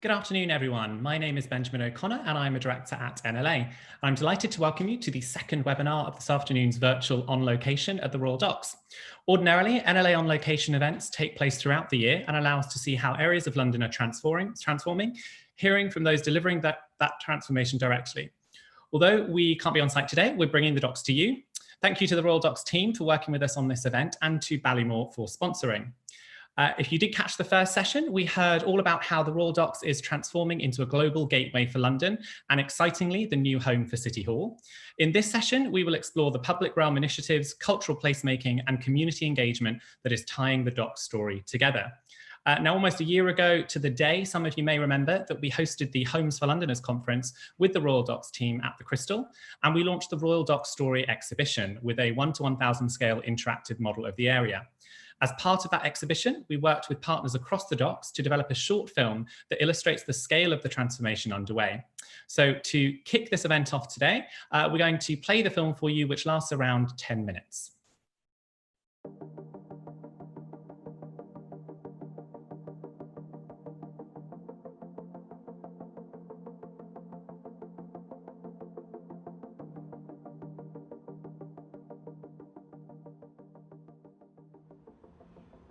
Good afternoon, everyone. My name is Benjamin O'Connor, and I'm a director at NLA. I'm delighted to welcome you to the second webinar of this afternoon's virtual On Location at the Royal Docks. Ordinarily, NLA On Location events take place throughout the year and allow us to see how areas of London are transforming, hearing from those delivering that transformation directly. Although we can't be on site today, we're bringing the docks to you. Thank you to the Royal Docks team for working with us on this event and to Ballymore for sponsoring. If you did catch the first session, we heard all about how the Royal Docks is transforming into a global gateway for London and, excitingly, the new home for City Hall. In this session, we will explore the public realm initiatives, cultural placemaking and community engagement that is tying the Docks story together. Now, almost a year ago to the day, some of you may remember that we hosted the Homes for Londoners conference with the Royal Docks team at the Crystal, and we launched the Royal Docks Story exhibition with a 1:1000 scale interactive model of the area. As part of that exhibition, we worked with partners across the docks to develop a short film that illustrates the scale of the transformation underway. So to kick this event off today, we're going to play the film for you, which lasts around 10 minutes.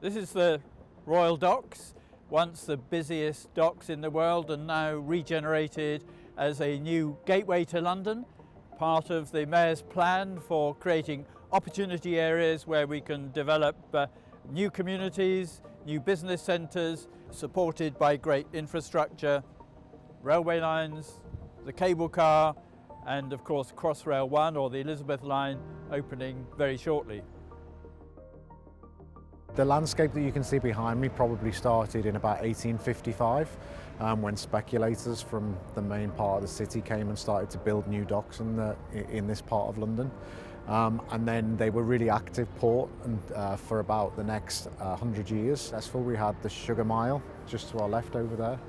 This is the Royal Docks, once the busiest docks in the world and now regenerated as a new gateway to London, part of the Mayor's plan for creating opportunity areas where we can develop new communities, new business centres, supported by great infrastructure, railway lines, the cable car, and of course Crossrail 1 or the Elizabeth line opening very shortly. The landscape that you can see behind me probably started in about 1855 when speculators from the main part of the city came and started to build new docks in this part of London. And then they were really active port and for about the next 100 years. We had the Sugar Mile just to our left over there.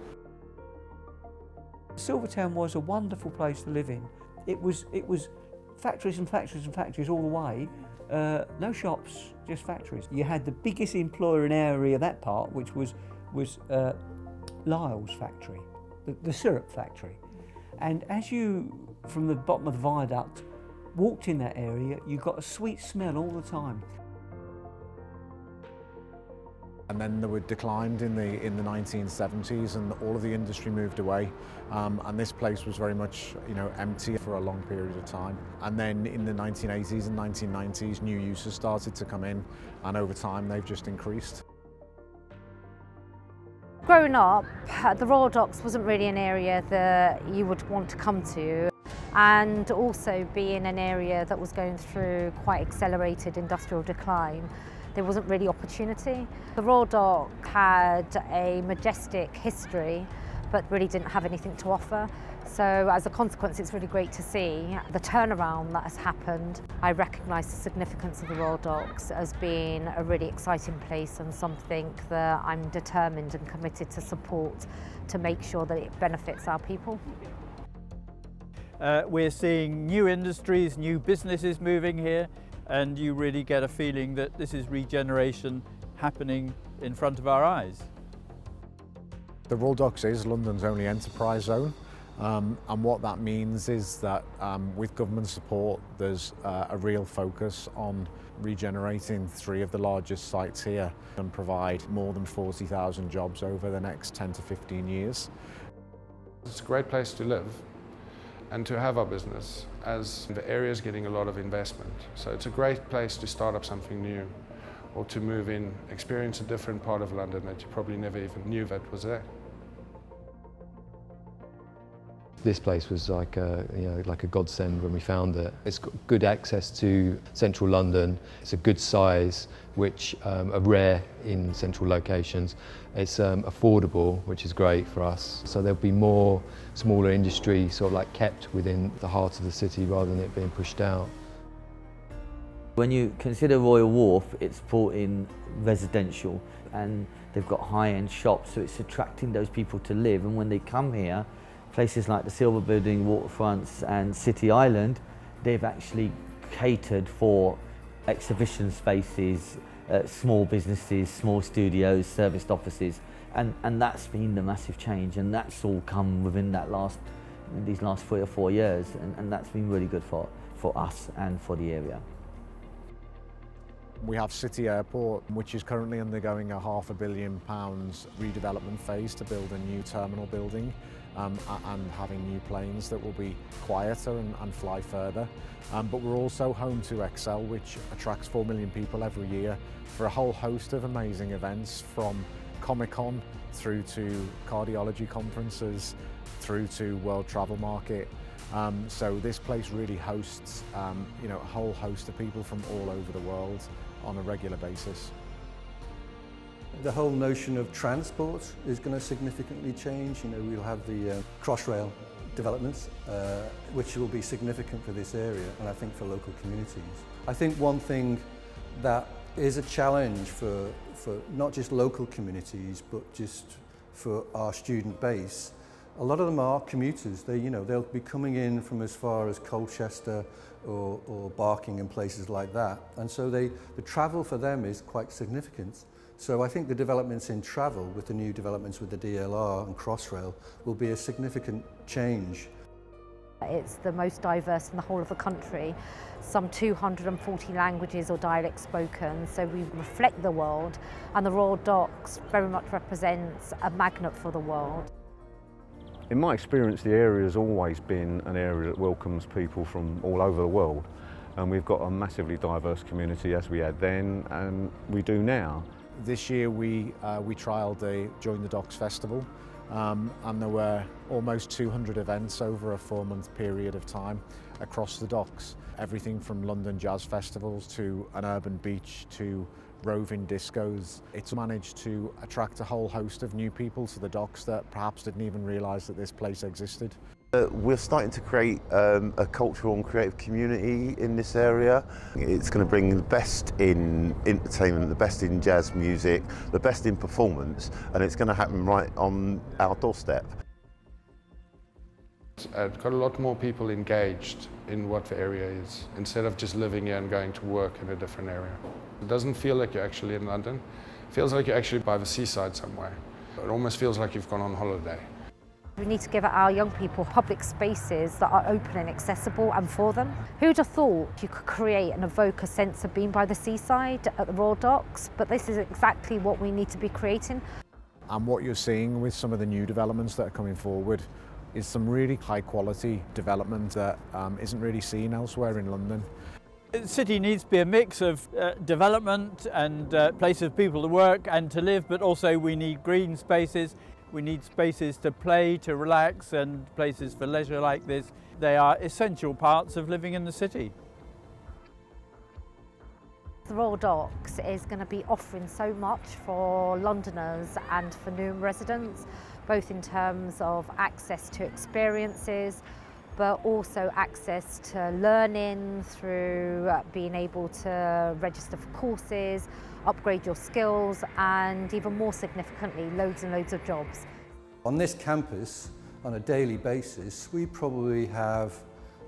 Silvertown was a wonderful place to live in. It was factories and factories and factories all the way. No shops, just factories. You had the biggest employer in our area, that part, which was Lyle's factory, the syrup factory. And as you, from the bottom of the viaduct, walked in that area, you got a sweet smell all the time. And then they were declined in the 1970s, and all of the industry moved away, and this place was very much empty for a long period of time. And then in the 1980s and 1990s, new uses started to come in, and over time they've just increased. Growing up, the Royal Docks wasn't really an area that you would want to come to, and also being an area that was going through quite accelerated industrial decline, there wasn't really opportunity. The Royal Dock had a majestic history, but really didn't have anything to offer. So as a consequence, it's really great to see the turnaround that has happened. I recognise the significance of the Royal Docks as being a really exciting place and something that I'm determined and committed to support to make sure that it benefits our people. We're seeing new industries, new businesses moving here, and you really get a feeling that this is regeneration happening in front of our eyes. The Royal Docks is London's only enterprise zone, and what that means is that with government support there's a real focus on regenerating 3 of the largest sites here and provide more than 40,000 jobs over the next 10 to 15 years. It's a great place to live and to have our business, as the area is getting a lot of investment. So it's a great place to start up something new or to move in, experience a different part of London that you probably never even knew that was there. This place was like a godsend when we found it. It's got good access to central London. It's a good size, which are rare in central locations. It's affordable, which is great for us. So there'll be more smaller industry sort of like kept within the heart of the city rather than it being pushed out. When you consider Royal Wharf, it's brought in residential and they've got high-end shops, so it's attracting those people to live. And when they come here, places like the Silver Building, Waterfronts and City Island, they've actually catered for exhibition spaces, small businesses, small studios, serviced offices, And that's been the massive change, and that's all come within these last 3 or 4 years, and that's been really good for us and for the area. We have City Airport, which is currently undergoing a £500 million redevelopment phase to build a new terminal building and having new planes that will be quieter and fly further. But we're also home to Excel, which attracts 4 million people every year for a whole host of amazing events, from Comic-Con through to cardiology conferences, through to World Travel Market. So this place really hosts a whole host of people from all over the world on a regular basis. The whole notion of transport is going to significantly change. We'll have the Crossrail developments, which will be significant for this area and I think for local communities. I think one thing that is a challenge for not just local communities but just for our student base, a lot of them are commuters. They'll be coming in from as far as Colchester or Barking and places like that, and so the travel for them is quite significant. So I think the developments in travel with the new developments with the DLR and Crossrail will be a significant change. It's the most diverse in the whole of the country, some 240 languages or dialects spoken, so we reflect the world, and the Royal Docks very much represents a magnet for the world. In my experience, the area has always been an area that welcomes people from all over the world, and we've got a massively diverse community, as we had then and we do now. This year we trialled a Join the Docks festival, and there were almost 200 events over a 4-month period of time across the docks. Everything from London jazz festivals to an urban beach to roving discos. It's managed to attract a whole host of new people to the docks that perhaps didn't even realise that this place existed. We're starting to create a cultural and creative community in this area. It's going to bring the best in entertainment, the best in jazz music, the best in performance, and it's going to happen right on our doorstep. It's got a lot more people engaged in what the area is, instead of just living here and going to work in a different area. It doesn't feel like you're actually in London. It feels like you're actually by the seaside somewhere. It almost feels like you've gone on holiday. We need to give our young people public spaces that are open and accessible and for them. Who'd have thought you could create and evoke a sense of being by the seaside at the Royal Docks? But this is exactly what we need to be creating. And what you're seeing with some of the new developments that are coming forward is some really high quality development that isn't really seen elsewhere in London. The city needs to be a mix of development and places for people to work and to live, but also we need green spaces. We need spaces to play, to relax, and places for leisure like this. They are essential parts of living in the city. The Royal Docks is going to be offering so much for Londoners and for new residents, both in terms of access to experiences, but also access to learning through being able to register for courses, upgrade your skills, and even more significantly, loads and loads of jobs. On this campus, on a daily basis, we probably have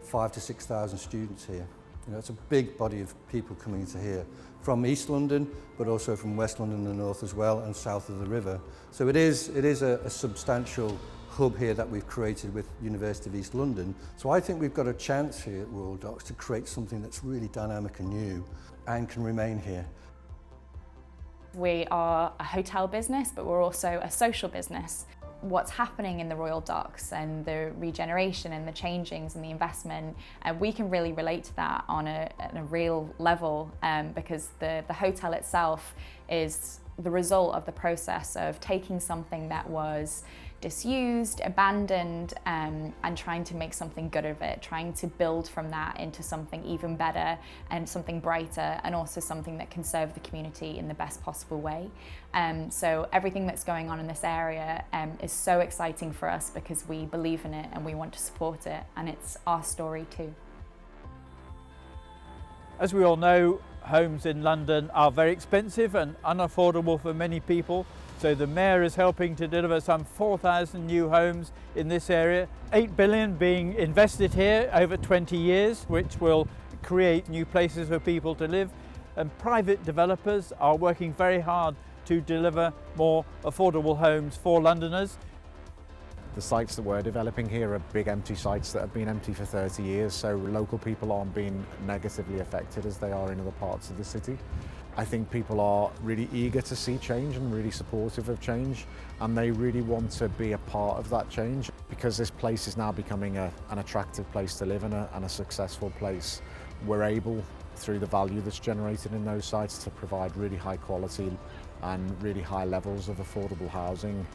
5,000 to 6,000 students here. It's a big body of people coming into here from East London, but also from West London and the north as well, and south of the river. So it is a substantial hub here that we've created with University of East London. So I think we've got a chance here at Royal Docks to create something that's really dynamic and new and can remain here. We are a hotel business, but we're also a social business. What's happening in the Royal Docks and the regeneration and the changings and the investment, we can really relate to that on a real level, because the hotel itself is the result of the process of taking something that was disused, abandoned, and trying to make something good of it, trying to build from that into something even better and something brighter, and also something that can serve the community in the best possible way. So everything that's going on in this area is so exciting for us because we believe in it and we want to support it, and it's our story too. As we all know, homes in London are very expensive and unaffordable for many people. So the Mayor is helping to deliver some 4,000 new homes in this area, 8 billion being invested here over 20 years, which will create new places for people to live. And private developers are working very hard to deliver more affordable homes for Londoners. The sites that we're developing here are big empty sites that have been empty for 30 years, so local people aren't being negatively affected as they are in other parts of the city. I think people are really eager to see change and really supportive of change, and they really want to be a part of that change because this place is now becoming an attractive place to live and a successful place. We're able, through the value that's generated in those sites, to provide really high quality and really high levels of affordable housing.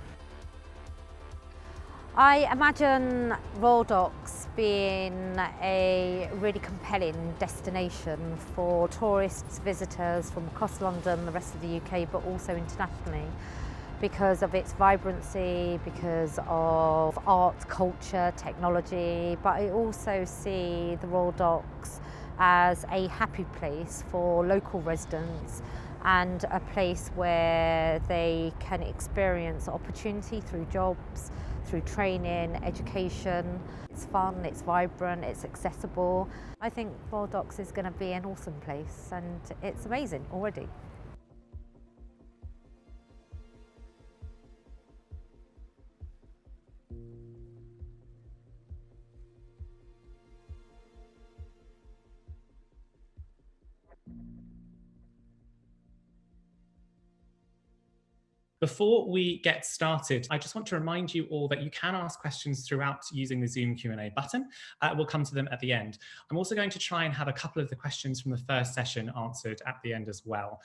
I imagine Royal Docks being a really compelling destination for tourists, visitors from across London, the rest of the UK, but also internationally, because of its vibrancy, because of art, culture, technology. But I also see the Royal Docks as a happy place for local residents and a place where they can experience opportunity through jobs, through training, education. It's fun, it's vibrant, it's accessible. I think Royal Docks is going to be an awesome place, and it's amazing already. Before we get started, I just want to remind you all that you can ask questions throughout using the Zoom Q&A button. We'll come to them at the end. I'm also going to try and have a couple of the questions from the first session answered at the end as well.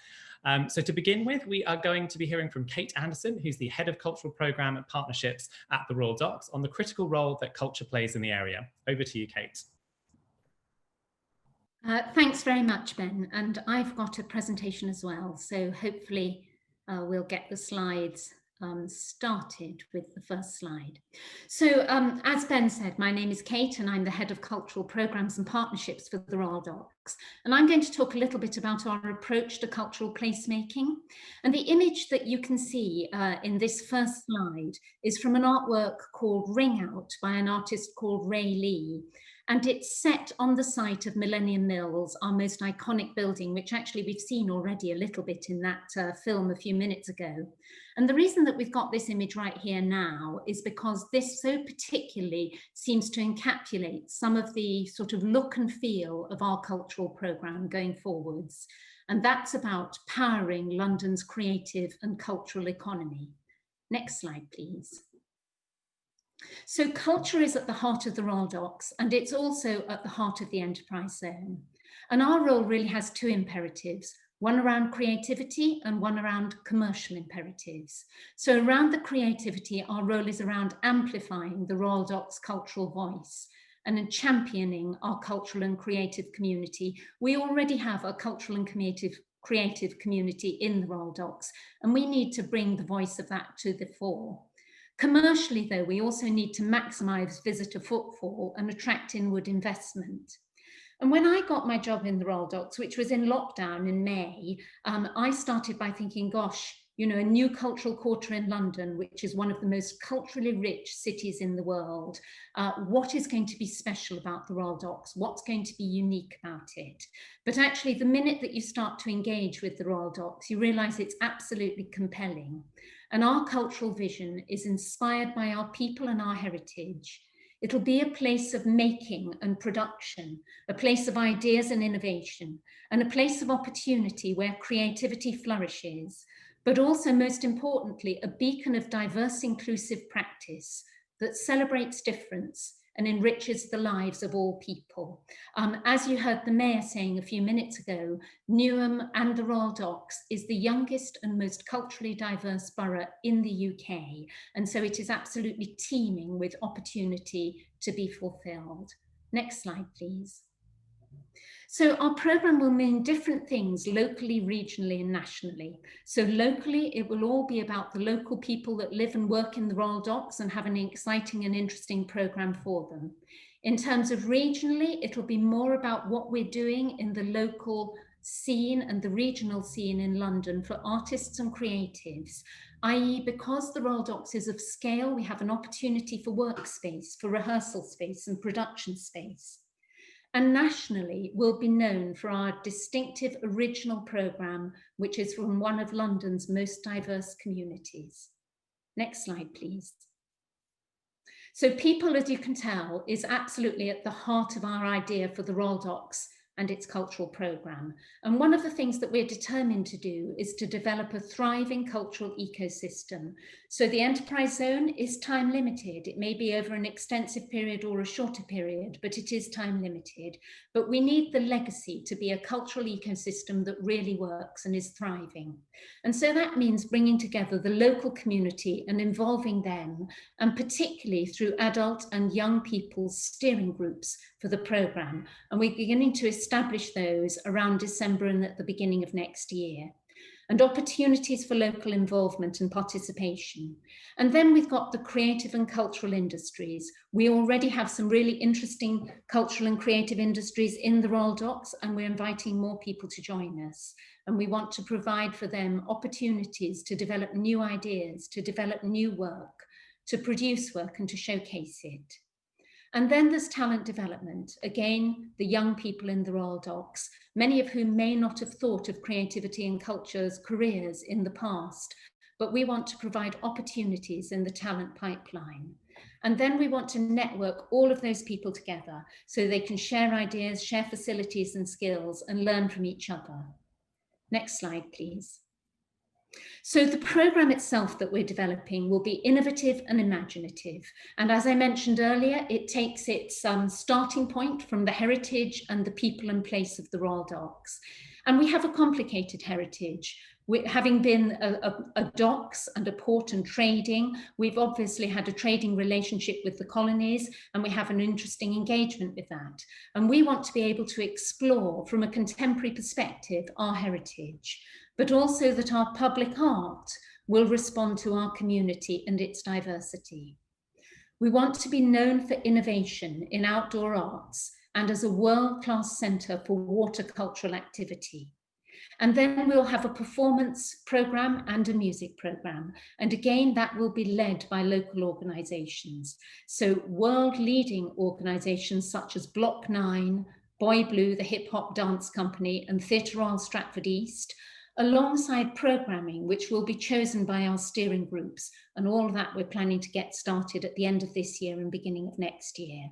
So to begin with, we are going to be hearing from Kate Anderson, who's the Head of Cultural Programme and Partnerships at the Royal Docks, on the critical role that culture plays in the area. Over to you, Kate. Thanks very much, Ben. And I've got a presentation as well, so hopefully we'll get the slides started with the first slide. So as Ben said, my name is Kate and I'm the Head of Cultural Programmes and Partnerships for the Royal Docks. And I'm going to talk a little bit about our approach to cultural placemaking. And the image that you can see in this first slide is from an artwork called Ring Out by an artist called Ray Lee. And it's set on the site of Millennium Mills, our most iconic building, which actually we've seen already a little bit in that film a few minutes ago. And the reason that we've got this image right here now is because this so particularly seems to encapsulate some of the sort of look and feel of our cultural programme going forwards. And that's about powering London's creative and cultural economy. Next slide, please. So culture is at the heart of the Royal Docks, and it's also at the heart of the enterprise zone. And our role really has two imperatives, one around creativity and one around commercial imperatives. So around the creativity, our role is around amplifying the Royal Docks cultural voice and in championing our cultural and creative community. We already have a cultural and creative community in the Royal Docks, and we need to bring the voice of that to the fore. Commercially, though, we also need to maximise visitor footfall and attract inward investment. And when I got my job in the Royal Docks, which was in lockdown in May, I started by thinking, gosh, you know, a new cultural quarter in London, which is one of the most culturally rich cities in the world. What is going to be special about the Royal Docks? What's going to be unique about it? But actually, the minute that you start to engage with the Royal Docks, you realise it's absolutely compelling. And our cultural vision is inspired by our people and our heritage. It'll be a place of making and production, a place of ideas and innovation, and a place of opportunity where creativity flourishes, but also, most importantly, a beacon of diverse, inclusive practice that celebrates difference and enriches the lives of all people. As you heard the Mayor saying a few minutes ago, Newham and the Royal Docks is the youngest and most culturally diverse borough in the UK, and so it is absolutely teeming with opportunity to be fulfilled. Next slide, please. So our programme will mean different things locally, regionally and nationally. So locally, it will all be about the local people that live and work in the Royal Docks and have an exciting and interesting programme for them. In terms of regionally, it'll be more about what we're doing in the local scene and the regional scene in London for artists and creatives, i.e. because the Royal Docks is of scale, we have an opportunity for workspace, for rehearsal space and production space. and nationally will be known for our distinctive original programme, which is from one of London's most diverse communities. Next slide, please. So people, as you can tell, is absolutely at the heart of our idea for the Royal Docks and its cultural programme. And one of the things that we're determined to do is to develop a thriving cultural ecosystem. So the enterprise zone is time limited. It may be over an extensive period or a shorter period, but it is time limited. But we need the legacy to be a cultural ecosystem that really works and is thriving. And so that means bringing together the local community and involving them, and particularly through adult and young people's steering groups for the programme. And we're beginning to establish those around December and at the beginning of next year. And opportunities for local involvement and participation. And then we've got the creative and cultural industries. We already have some really interesting cultural and creative industries in the Royal Docks, and we're inviting more people to join us. And we want to provide for them opportunities to develop new ideas, to develop new work, to produce work and to showcase it. And then there's talent development. Again, the young people in the Royal Docks, many of whom may not have thought of creativity and culture as careers in the past, but we want to provide opportunities in the talent pipeline. And then we want to network all of those people together so they can share ideas, share facilities and skills, and learn from each other. Next slide, please. So the programme itself that we're developing will be innovative and imaginative. And as I mentioned earlier, it takes its starting point from the heritage and the people and place of the Royal Docks. And we have a complicated heritage. Having been a docks and a port and trading, we've obviously had a trading relationship with the colonies, and we have an interesting engagement with that. And we want to be able to explore from a contemporary perspective our heritage, but also that our public art will respond to our community and its diversity. We want to be known for innovation in outdoor arts and as a world-class centre for water cultural activity. And then we'll have a performance programme and a music programme. And again, that will be led by local organisations. So world-leading organisations such as Block 9, Boy Blue, the hip hop dance company, and Theatre Royal Stratford East, alongside programming, which will be chosen by our steering groups. And all of that we're planning to get started at the end of this year and beginning of next year.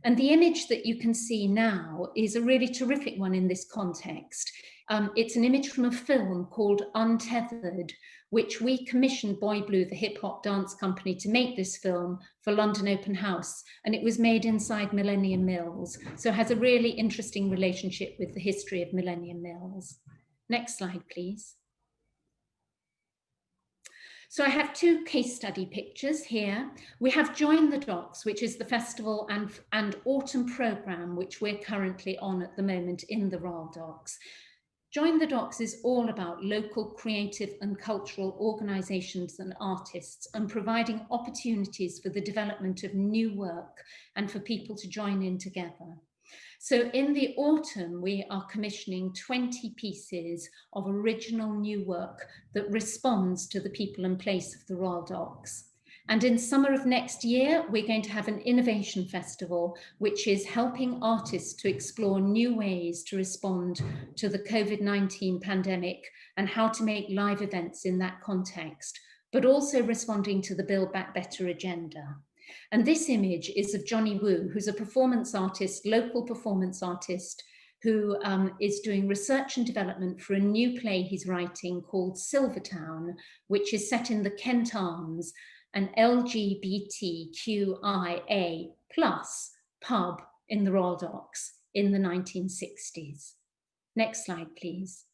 And the image that you can see now is a really terrific one in this context. It's an image from a film called Untethered, which we commissioned Boy Blue, the hip hop dance company, to make this film for London Open House. And it was made inside Millennium Mills. So it has a really interesting relationship with the history of Millennium Mills. Next slide, please. So I have two case study pictures here. We have Join the Docks, which is the festival and autumn programme, which we're currently on at the moment in the Royal Docks. Join the Docks is all about local creative and cultural organisations and artists, and providing opportunities for the development of new work and for people to join in together. So in the autumn, we are commissioning 20 pieces of original new work that responds to the people and place of the Royal Docks. And in summer of next year, we're going to have an innovation festival, which is helping artists to explore new ways to respond to the COVID-19 pandemic and how to make live events in that context, but also responding to the Build Back Better agenda. And this image is of Johnny Wu, who's a performance artist, local performance artist, who is doing research and development for a new play he's writing called Silvertown, which is set in the Kent Arms, an LGBTQIA+ pub in the Royal Docks in the 1960s. Next slide, please.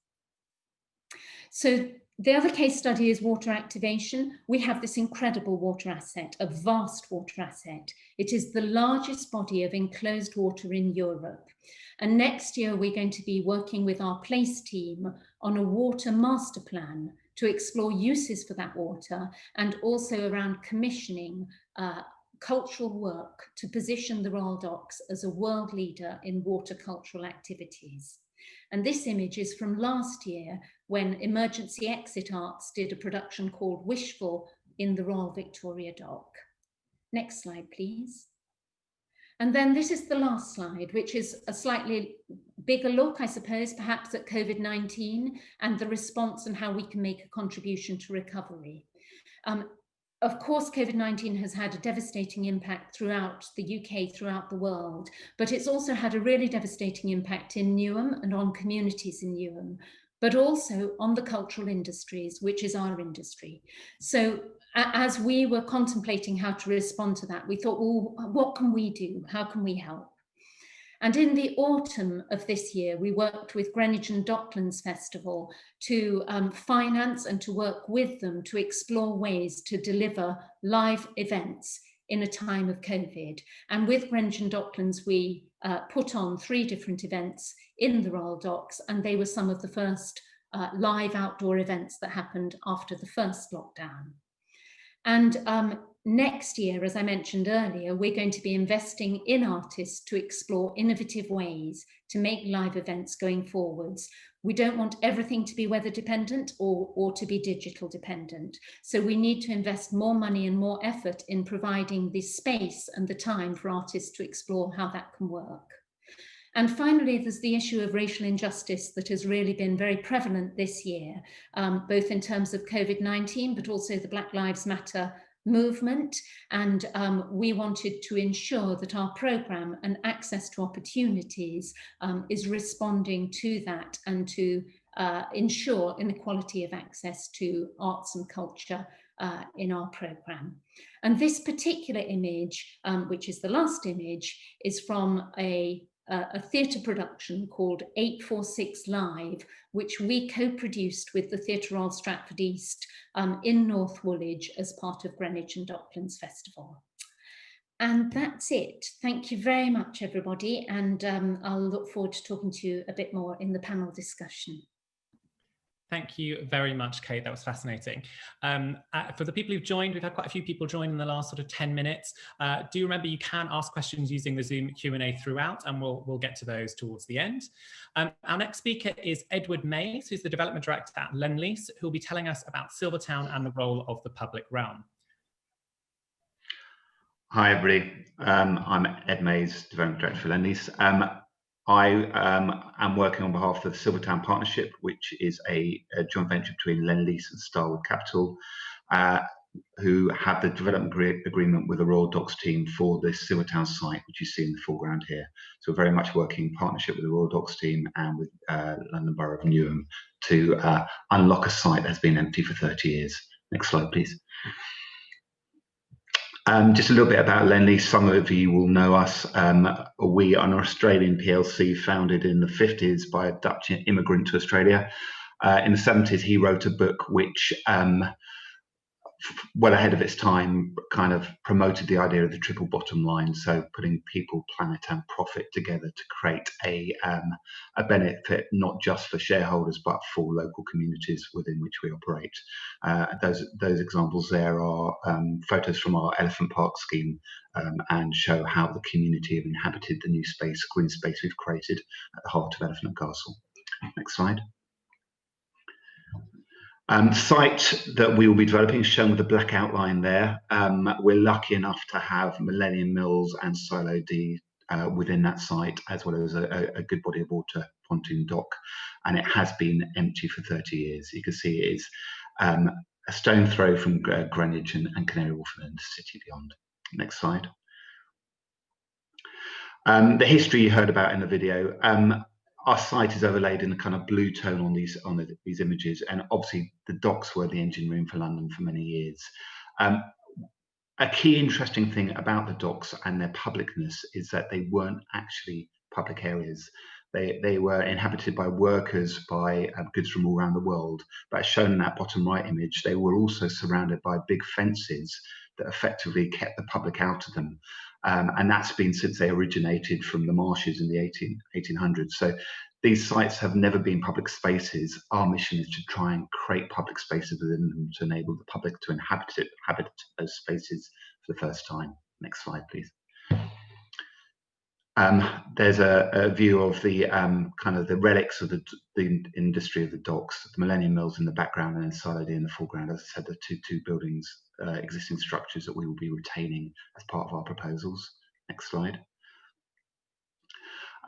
So the other case study is water activation. We have this incredible water asset, a vast water asset. It is the largest body of enclosed water in Europe. And next year, we're going to be working with our place team on a water master plan to explore uses for that water, and also around commissioning cultural work to position the Royal Docks as a world leader in water cultural activities. And this image is from last year, when Emergency Exit Arts did a production called Wishful in the Royal Victoria Dock. Next slide, please. And then this is the last slide, which is a slightly bigger look, I suppose, perhaps at COVID-19 and the response and how we can make a contribution to recovery. Of course, COVID-19 has had a devastating impact throughout the UK, throughout the world, but it's also had a really devastating impact in Newham and on communities in Newham, but also on the cultural industries, which is our industry. So as we were contemplating how to respond to that, we thought, well, what can we do? How can we help? And in the autumn of this year, we worked with Greenwich and Docklands Festival to finance and to work with them to explore ways to deliver live events in a time of COVID. And with Greenwich and Docklands, we put on 3 different events in the Royal Docks, and they were some of the first live outdoor events that happened after the first lockdown. And next year, as I mentioned earlier, we're going to be investing in artists to explore innovative ways to make live events going forwards. We don't want everything to be weather dependent or to be digital dependent. So we need to invest more money and more effort in providing the space and the time for artists to explore how that can work. And finally, there's the issue of racial injustice that has really been very prevalent this year, both in terms of COVID-19, but also the Black Lives Matter movement. And we wanted to ensure that our programme and access to opportunities is responding to that and to ensure inequality of access to arts and culture in our programme. And this particular image, which is the last image, is from a theatre production called 846 Live, which we co-produced with the Theatre Royal Stratford East in North Woolwich as part of Greenwich and Docklands Festival. And that's it. Thank you very much, everybody. And I'll look forward to talking to you a bit more in the panel discussion. Thank you very much, Kate. That was fascinating. For the people who've joined, we've had quite a few people join in the last sort of 10 minutes. Do remember you can ask questions using the Zoom Q&A throughout, and we'll get to those towards the end. Our next speaker is Edward Mays, who's the Development Director at Lendlease, who will be telling us about Silvertown and the role of the public realm. Hi, everybody. I'm Ed Mays, Development Director for Lendlease. I am working on behalf of the Silvertown Partnership, which is a joint venture between Lendlease and Starwood Capital, who have the development agreement with the Royal Docks team for this Silvertown site, which you see in the foreground here. So we're very much working in partnership with the Royal Docks team and with London Borough of Newham to unlock a site that's been empty for 30 years. Next slide, please. Just a little bit about Lendlease. Some of you will know us. We are an Australian PLC founded in the 50s by a Dutch immigrant to Australia. In the 70s, he wrote a book which, well ahead of its time, kind of promoted the idea of the triple bottom line. So putting people, planet and profit together to create a benefit, not just for shareholders, but for local communities within which we operate. Those examples there are photos from our Elephant Park scheme and show how the community have inhabited the new space, green space we've created at the heart of Elephant and Castle. Next slide. The site that we will be developing is shown with the black outline there. We're lucky enough to have Millennium Mills and Silo D within that site, as well as a good body of water, pontoon dock, and it has been empty for 30 years. You can see it is a stone throw from Greenwich and Canary Wharf and the city beyond. Next slide. The history you heard about in the video. Our site is overlaid in a kind of blue tone on these images, and obviously the docks were the engine room for London for many years. A key interesting thing about the docks and their publicness is that they weren't actually public areas. They were inhabited by workers, by goods from all around the world, but as shown in that bottom right image, they were also surrounded by big fences that effectively kept the public out of them. And that's been since they originated from the marshes in the 1800s. So these sites have never been public spaces. Our mission is to try and create public spaces within them to enable the public to inhabit those spaces for the first time. Next slide, please. There's a view of the kind of the relics of the industry of the docks, the Millennium Mills in the background and then Silo D in the foreground. As I said, the two buildings, existing structures that we will be retaining as part of our proposals. Next slide.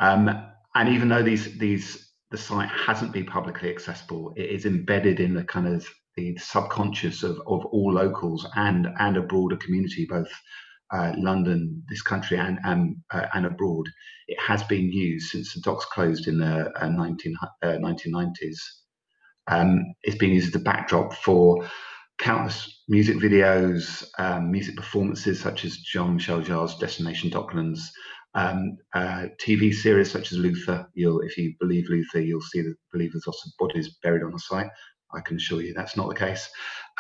And even though the site hasn't been publicly accessible, it is embedded in the kind of the subconscious of all locals and a broader community, both London, this country, and abroad. It has been used since the docks closed in the 1990s. It's been used as a backdrop for countless music videos, music performances such as Jean-Michel Jarre's Destination Docklands, TV series such as Luther. If you believe Luther, you'll see that believers' lots of bodies buried on the site. I can assure you that's not the case.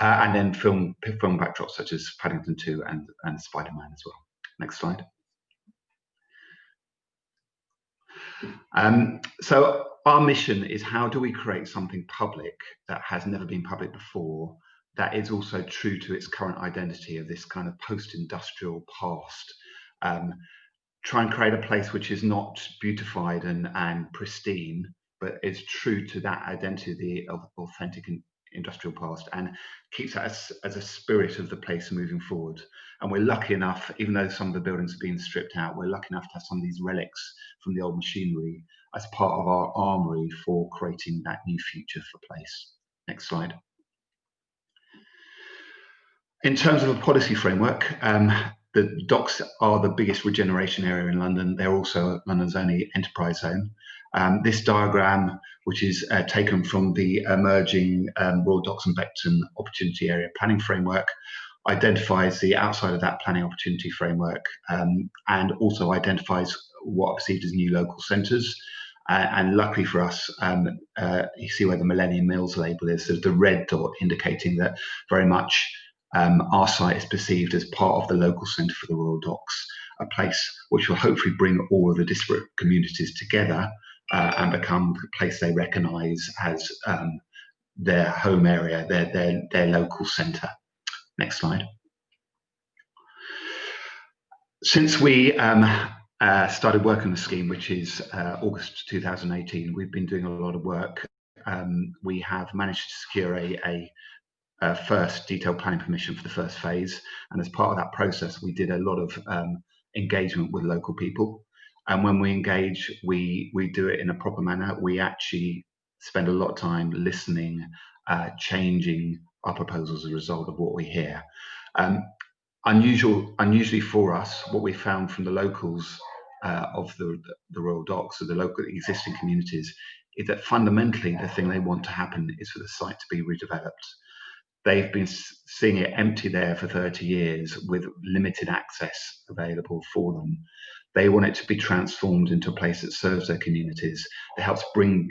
And then film backdrops such as Paddington 2 and Spider-Man as well. Next slide. So our mission is, how do we create something public that has never been public before, that is also true to its current identity of this kind of post-industrial past. Try and create a place which is not beautified and pristine, but is true to that identity of authentic and industrial past, and keeps that as a spirit of the place moving forward. And we're lucky enough, even though some of the buildings have been stripped out, we're lucky enough to have some of these relics from the old machinery as part of our armoury for creating that new future for place. Next slide. In terms of a policy framework, the docks are the biggest regeneration area in London. They're also London's only enterprise zone. This diagram, which is taken from the emerging Royal Docks and Beckton Opportunity Area Planning Framework, identifies the outside of that planning opportunity framework, and also identifies what are perceived as new local centres. And luckily for us, you see where the Millennium Mills label is, so the red dot indicating that very much our site is perceived as part of the local centre for the Royal Docks, a place which will hopefully bring all of the disparate communities together and become the place they recognise as their home area, their local centre. Next slide. Since we started working on the scheme, which is August 2018, we've been doing a lot of work. We have managed to secure a first detailed planning permission for the first phase, and as part of that process we did a lot of engagement with local people. And when we engage, we do it in a proper manner. We actually spend a lot of time listening, changing our proposals as a result of what we hear. Unusually for us, what we found from the locals of the Royal Docks, or the local existing communities, is that fundamentally the thing they want to happen is for the site to be redeveloped. They've been seeing it empty there for 30 years with limited access available for them. They want it to be transformed into a place that serves their communities, that helps bring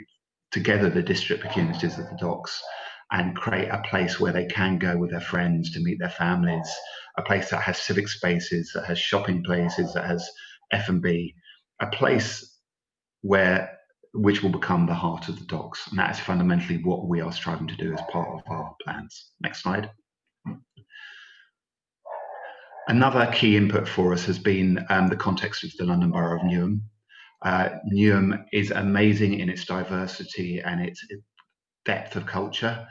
together the district communities of the docks and create a place where they can go with their friends to meet their families, a place that has civic spaces, that has shopping places, that has F&B, a place which will become the heart of the docks. And that is fundamentally what we are striving to do as part of our plans. Next slide. Another key input for us has been the context of the London Borough of Newham. Newham is amazing in its diversity and its depth of culture.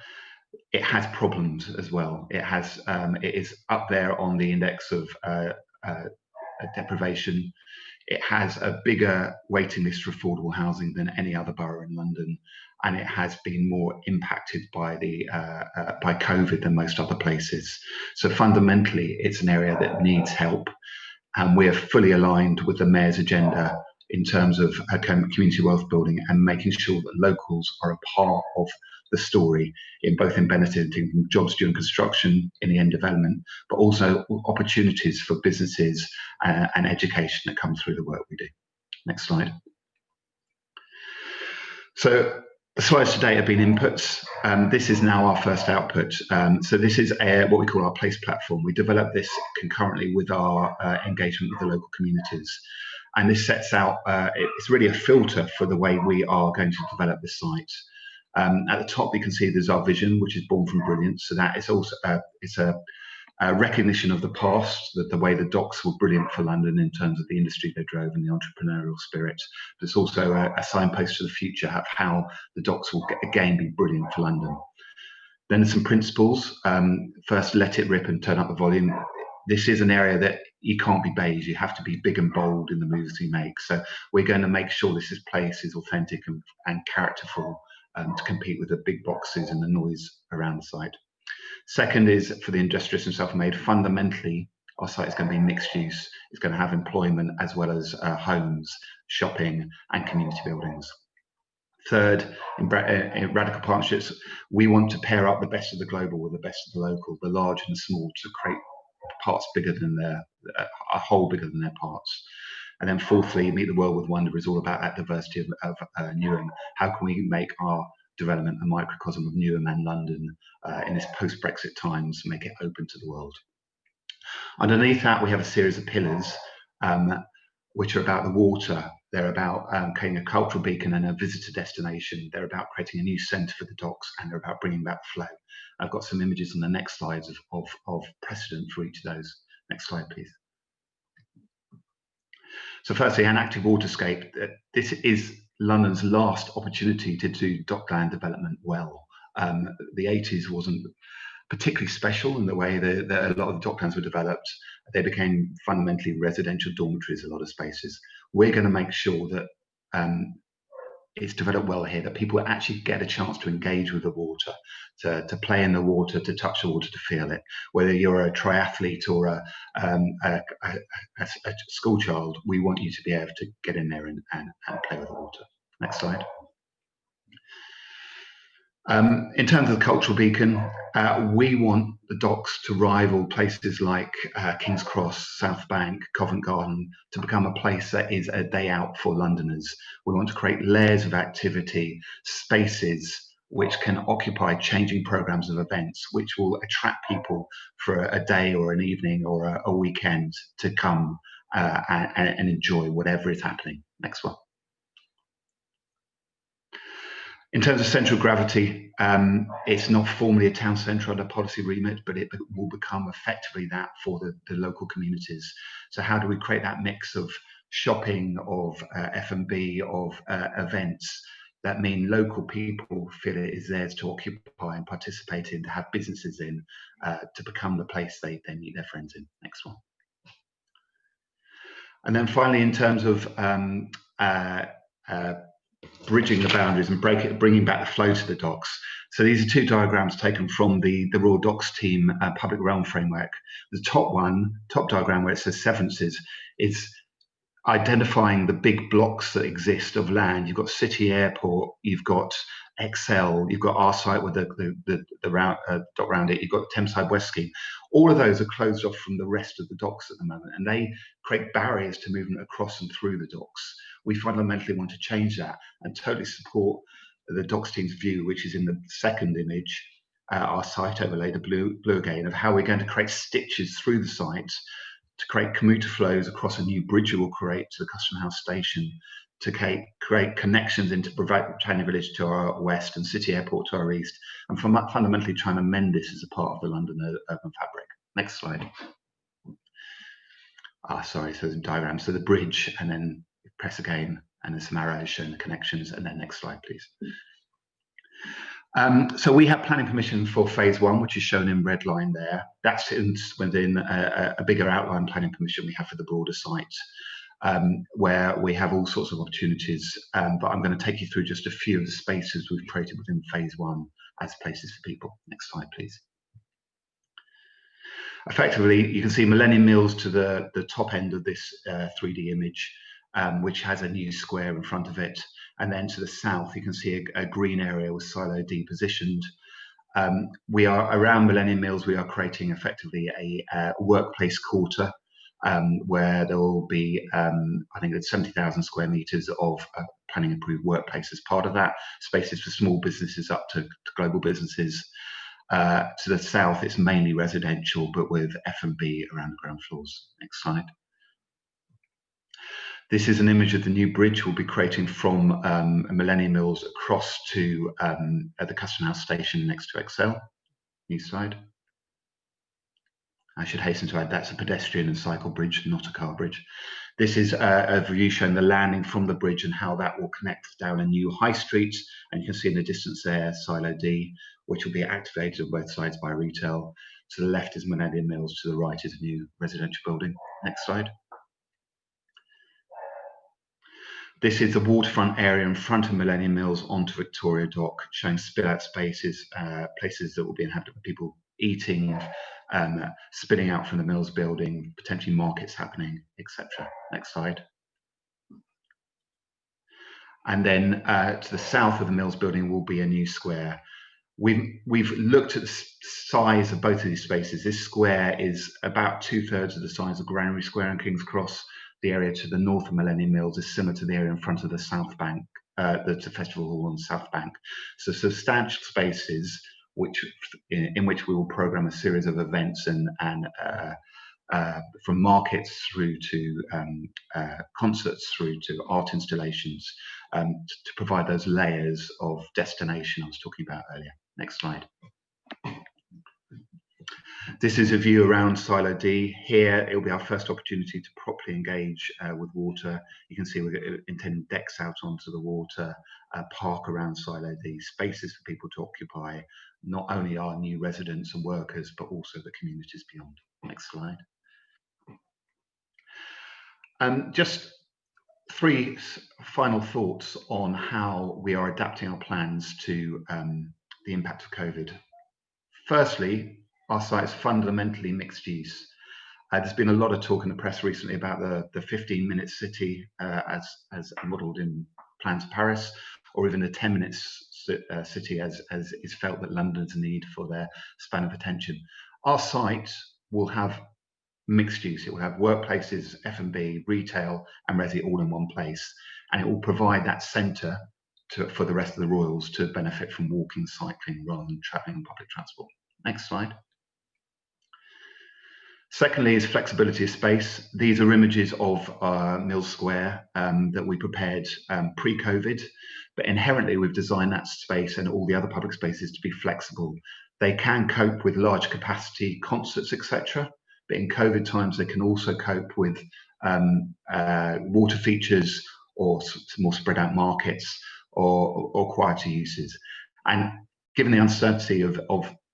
It has problems as well. It is up there on the index of deprivation. It has a bigger waiting list for affordable housing than any other borough in London, and it has been more impacted by by COVID than most other places. So fundamentally, it's an area that needs help, and we are fully aligned with the Mayor's agenda in terms of community wealth building and making sure that locals are a part of the story, in both in benefiting from jobs during construction in the end development, but also opportunities for businesses and education that come through the work we do. Next slide. So the slides today have been inputs. This is now our first output. So this is what we call our place platform. We developed this concurrently with our engagement with the local communities. And this sets out, it's really a filter for the way we are going to develop this site. At the top, you can see there's our vision, which is born from brilliance. So that is also it's a recognition of the past, that the way the docks were brilliant for London in terms of the industry they drove and the entrepreneurial spirit. But it's also a signpost to the future of how the docks will again be brilliant for London. Then there's some principles. First, let it rip and turn up the volume. This is an area that you can't be beige. You have to be big and bold in the moves you make. So we're going to make sure this place is authentic and characterful to compete with the big boxes and the noise around the site. Second is for the industrious and self-made. Fundamentally, our site is going to be mixed use. It's going to have employment as well as homes, shopping, and community buildings. Third, in radical partnerships, we want to pair up the best of the global with the best of the local, the large and the small, to create parts bigger than a whole bigger than their parts. And then fourthly, Meet the World with Wonder is all about that diversity of Newham. How can we make our development a microcosm of Newham and London in this post-Brexit times, make it open to the world? Underneath that, we have a series of pillars which are about the water. They're about creating a cultural beacon and a visitor destination. They're about creating a new centre for the docks, and they're about bringing back flow. I've got some images on the next slides of precedent for each of those. Next slide, please. So firstly, an active waterscape. This is London's last opportunity to do dockland development well. The 80s wasn't particularly special in the way that a lot of the docklands were developed. They became fundamentally residential dormitories, a lot of spaces. We're going to make sure that it's developed well here, that people actually get a chance to engage with the water, to play in the water, to touch the water, to feel it. Whether you're a triathlete or a school child, we want you to be able to get in there and play with the water. Next slide. In terms of the cultural beacon, we want the docks to rival places like King's Cross, South Bank, Covent Garden, to become a place that is a day out for Londoners. We want to create layers of activity, spaces which can occupy changing programs of events, which will attract people for a day or an evening or a weekend to come and enjoy whatever is happening. Next one. In terms of central gravity, it's not formally a town centre under policy remit, but it will become effectively that for the local communities. So how do we create that mix of shopping, of F&B, of events that mean local people feel it is theirs to occupy and participate in, to have businesses in, to become the place they meet their friends in. Next one. And then finally, in terms of bridging the boundaries and bringing back the flow to the docks. So these are two diagrams taken from the Royal Docks team public realm framework. The top diagram where it says severances, is identifying the big blocks that exist of land. You've got City Airport, you've got Excel, you've got our site with the dock round it, you've got the Thameside West scheme. All of those are closed off from the rest of the docks at the moment, and they create barriers to movement across and through the docks. We fundamentally want to change that and totally support the docks team's view, which is in the second image, our site overlay, the blue again, of how we're going to create stitches through the site to create commuter flows across a new bridge we will create to the Custom House station, to create connections into Britannia Village to our west and City Airport to our east, and fundamentally trying to mend this as a part of the London urban fabric. Next slide. Sorry, so the diagram. So the bridge, and then press again, and there's some arrows showing the connections, and then next slide, please. So we have planning permission for phase 1, which is shown in red line there. That's within a bigger outline planning permission we have for the broader site, where we have all sorts of opportunities, but I'm going to take you through just a few of the spaces we've created within phase 1 as places for people. Next slide, please. Effectively, you can see Millennium Mills to the top end of this 3D image, which has a new square in front of it. And then to the south, you can see a green area with Silo D positioned. We are around Millennium Mills, we are creating effectively a workplace quarter, where there will be, I think it's 70,000 square metres of planning approved workplace as part of that. Spaces for small businesses up to global businesses. To the south, it's mainly residential, but with F&B around the ground floors. Next slide. This is an image of the new bridge we'll be creating from Millennium Mills across to the Custom House station next to Excel. New slide. I should hasten to add that's a pedestrian and cycle bridge, not a car bridge. This is a view showing the landing from the bridge and how that will connect down a new high street. And you can see in the distance there, Silo D, which will be activated on both sides by retail. To the left is Millennium Mills, to the right is a new residential building. Next slide. This is the waterfront area in front of Millennium Mills onto Victoria Dock, showing spill-out spaces, places that will be inhabited by people eating, spilling out from the Mills building, potentially markets happening, etc. Next slide. And then to the south of the Mills building will be a new square. We've looked at the size of both of these spaces. This square is about 2/3 of the size of Granary Square in King's Cross. The area to the north of Millennium Mills is similar to the area in front of the South Bank, the Festival Hall on the South Bank. So substantial spaces in which we will program a series of events and from markets through to concerts through to art installations to provide those layers of destination I was talking about earlier. Next slide. This is a view around Silo D. Here, it will be our first opportunity to properly engage with water. You can see we're intending decks out onto the water, park around Silo D, spaces for people to occupy, not only our new residents and workers, but also the communities beyond. Next slide. Just 3 final thoughts on how we are adapting our plans to the impact of COVID. Firstly, our site is fundamentally mixed use. There's been a lot of talk in the press recently about the 15-minute city as modelled in plans of Paris, or even the 10-minute city as is felt that London's need for their span of attention. Our site will have mixed use. It will have workplaces, F&B, retail, and resi all in one place, and it will provide that centre for the rest of the Royals to benefit from walking, cycling, rather than travelling on public transport. Next slide. Secondly is flexibility of space. These are images of Mill Square that we prepared pre-COVID, but inherently we've designed that space and all the other public spaces to be flexible. They can cope with large capacity concerts, etc. But in COVID times, they can also cope with water features or more spread out markets or quieter uses. And given the uncertainty of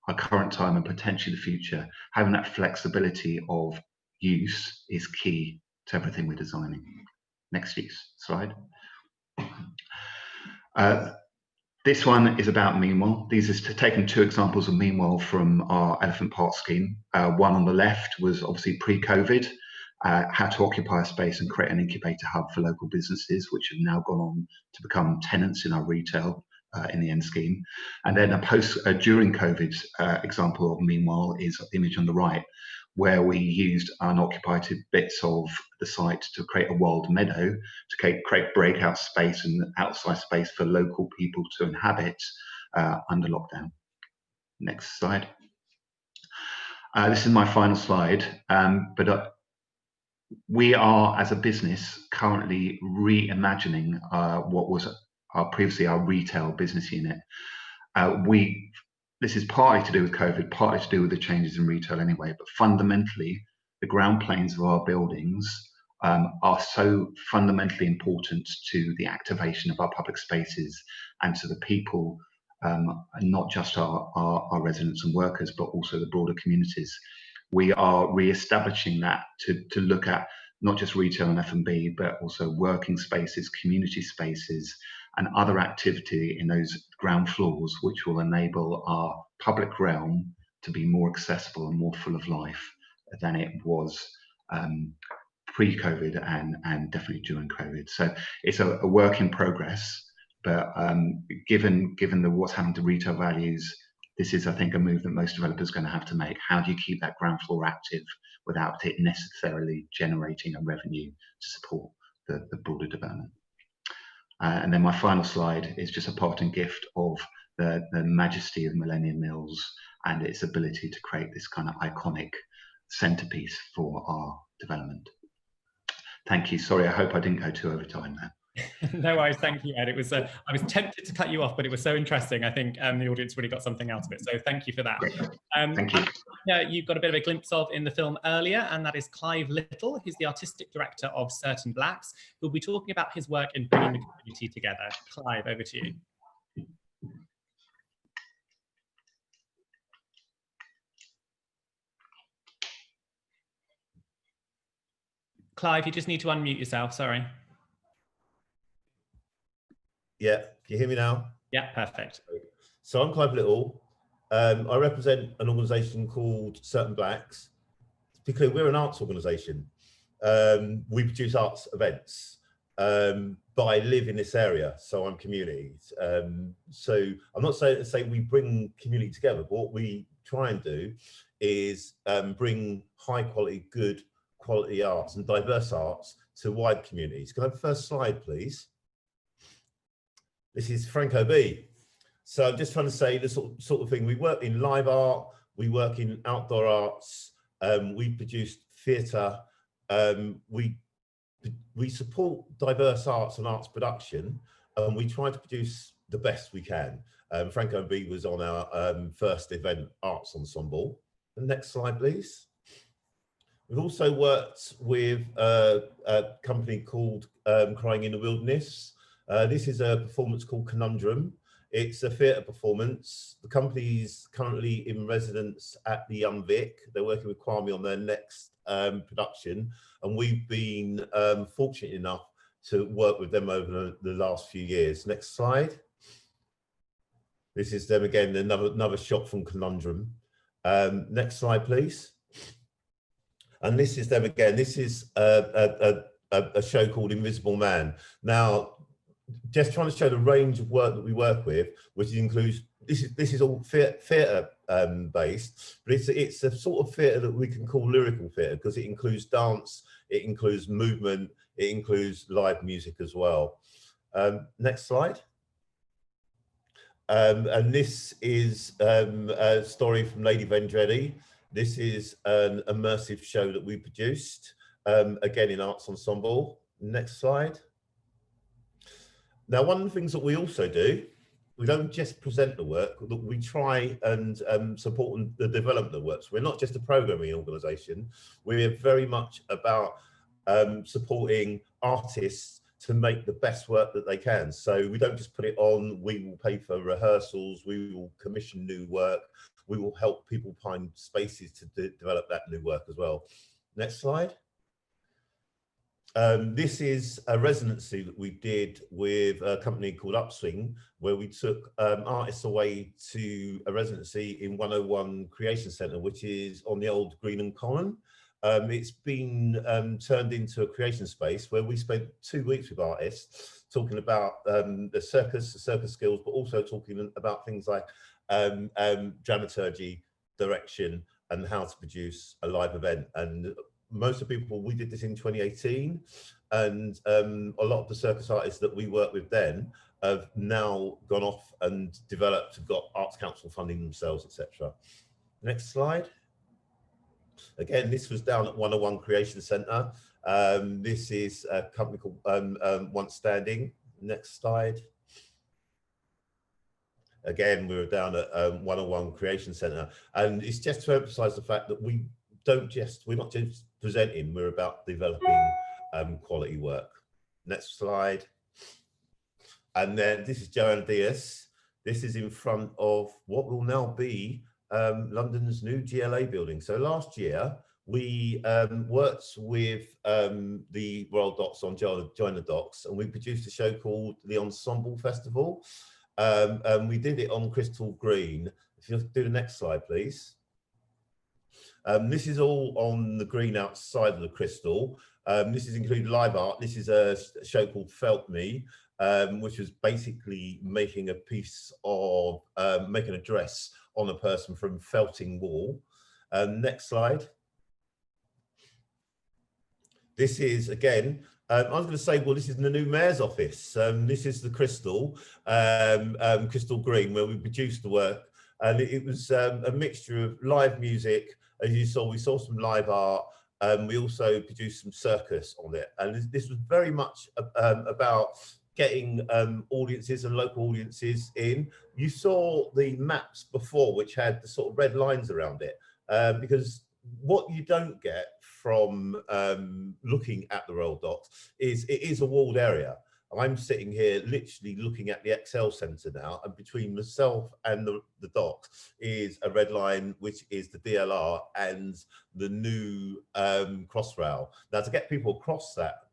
our current time and potentially the future, having that flexibility of use is key to everything we're designing. Next slide. This one is about Meanwhile. These is taken 2 examples of Meanwhile from our Elephant Park scheme. One on the left was obviously pre-COVID, how to occupy a space and create an incubator hub for local businesses, which have now gone on to become tenants in our retail in the end scheme. And then during COVID example of Meanwhile is the image on the right, where we used unoccupied bits of the site to create a wild meadow, to create breakout space and outside space for local people to inhabit under lockdown. Next slide. This is my final slide, but we are, as a business, currently reimagining what was previously our retail business unit. This is partly to do with COVID, partly to do with the changes in retail anyway, but fundamentally, the ground planes of our buildings are so fundamentally important to the activation of our public spaces and to the people, not just our residents and workers, but also the broader communities. We are re-establishing that to look at not just retail and F&B, but also working spaces, community spaces, and other activity in those ground floors, which will enable our public realm to be more accessible and more full of life than it was pre-COVID and definitely during COVID. So it's a work in progress, but given what's happened to retail values, this is, I think, a move that most developers are going to have to make. How do you keep that ground floor active without it necessarily generating a revenue to support the broader development? And then my final slide is just a parting gift of the majesty of Millennium Mills and its ability to create this kind of iconic centerpiece for our development. Thank you. Sorry, I hope I didn't go too over time there. No worries, thank you, Ed. It was I was tempted to cut you off, but it was so interesting. I think the audience really got something out of it. So thank you for that. Thank you. You've got a bit of a glimpse of in the film earlier, and that is Clive Little. He's the artistic director of Certain Blacks, who'll be talking about his work in bringing the community together. Clive, over to you. Clive, you just need to unmute yourself, sorry. Yeah, can you hear me now? Yeah, perfect. So I'm Clive Little. I represent an organisation called Certain Blacks. Because we're an arts organisation. We produce arts events, but I live in this area, so I'm community. So I'm not saying to say we bring community together, but what we try and do is bring high quality, good quality arts and diverse arts to wide communities. Can I have the first slide, please? This is Franco B. So I'm just trying to say the sort of thing. We work in live art, we work in outdoor arts, we produce theatre, we support diverse arts and arts production, and we try to produce the best we can. Franco B was on our first event, Arts Ensemble. The next slide, please. We've also worked with a company called Crying in the Wilderness. This is a performance called Conundrum. It's a theatre performance. The company's currently in residence at the Young Vic. They're working with Kwame on their next production, and we've been fortunate enough to work with them over the last few years. Next slide. This is them again, another shot from Conundrum. Next slide, please. And this is them again. This is a show called Invisible Man. Now, just trying to show the range of work that we work with, which includes, this is all theatre based, but it's a sort of theatre that we can call lyrical theatre because it includes dance, it includes movement, it includes live music as well. Next slide. And this is a story from Lady Vendretti. This is an immersive show that we produced, again in Arts Ensemble. Next slide. Now, one of the things that we also do, we don't just present the work, we try and support the development of works. We're not just a programming organisation, we're very much about supporting artists to make the best work that they can. So we don't just put it on, we will pay for rehearsals, we will commission new work, we will help people find spaces to develop that new work as well. Next slide. This is a residency that we did with a company called Upswing, where we took artists away to a residency in 101 Creation Centre, which is on the old Greenham Common. It's been turned into a creation space where we spent 2 weeks with artists talking about the circus skills, but also talking about things like dramaturgy, direction, and how to produce a live event. And most of the people, we did this in 2018, and a lot of the circus artists that we worked with then have now gone off and developed, got Arts Council funding themselves, etc. Next slide. Again, this was down at 101 Creation Centre. This is a company called Once Standing. Next slide. Again, we were down at 101 Creation Centre, and it's just to emphasise the fact that we're not just presenting, we're about developing quality work. Next slide. And then this is Joanna Diaz. This is in front of what will now be London's new GLA building. So last year, we worked with the Royal Docks on Join the Docks, and we produced a show called the Ensemble Festival. We did it on Crystal Green. If you'll do the next slide, please. This is all on the green outside of the Crystal. This is included live art. This is a show called Felt Me, which was basically making a piece of, making a dress on a person from felting wool. Next slide. This is, again, I was going to say, well, this is the new Mayor's office. This is the Crystal, Crystal Green, where we produced the work. And it was a mixture of live music. As you saw, we saw some live art. We also produced some circus on it. And this was very much about getting audiences and local audiences in. You saw the maps before, which had the sort of red lines around it, because what you don't get from looking at the Royal Docks is it is a walled area. I'm sitting here literally looking at the Excel Centre now, and between myself and the docks is a red line, which is the DLR and the new Crossrail. Now, to get people across that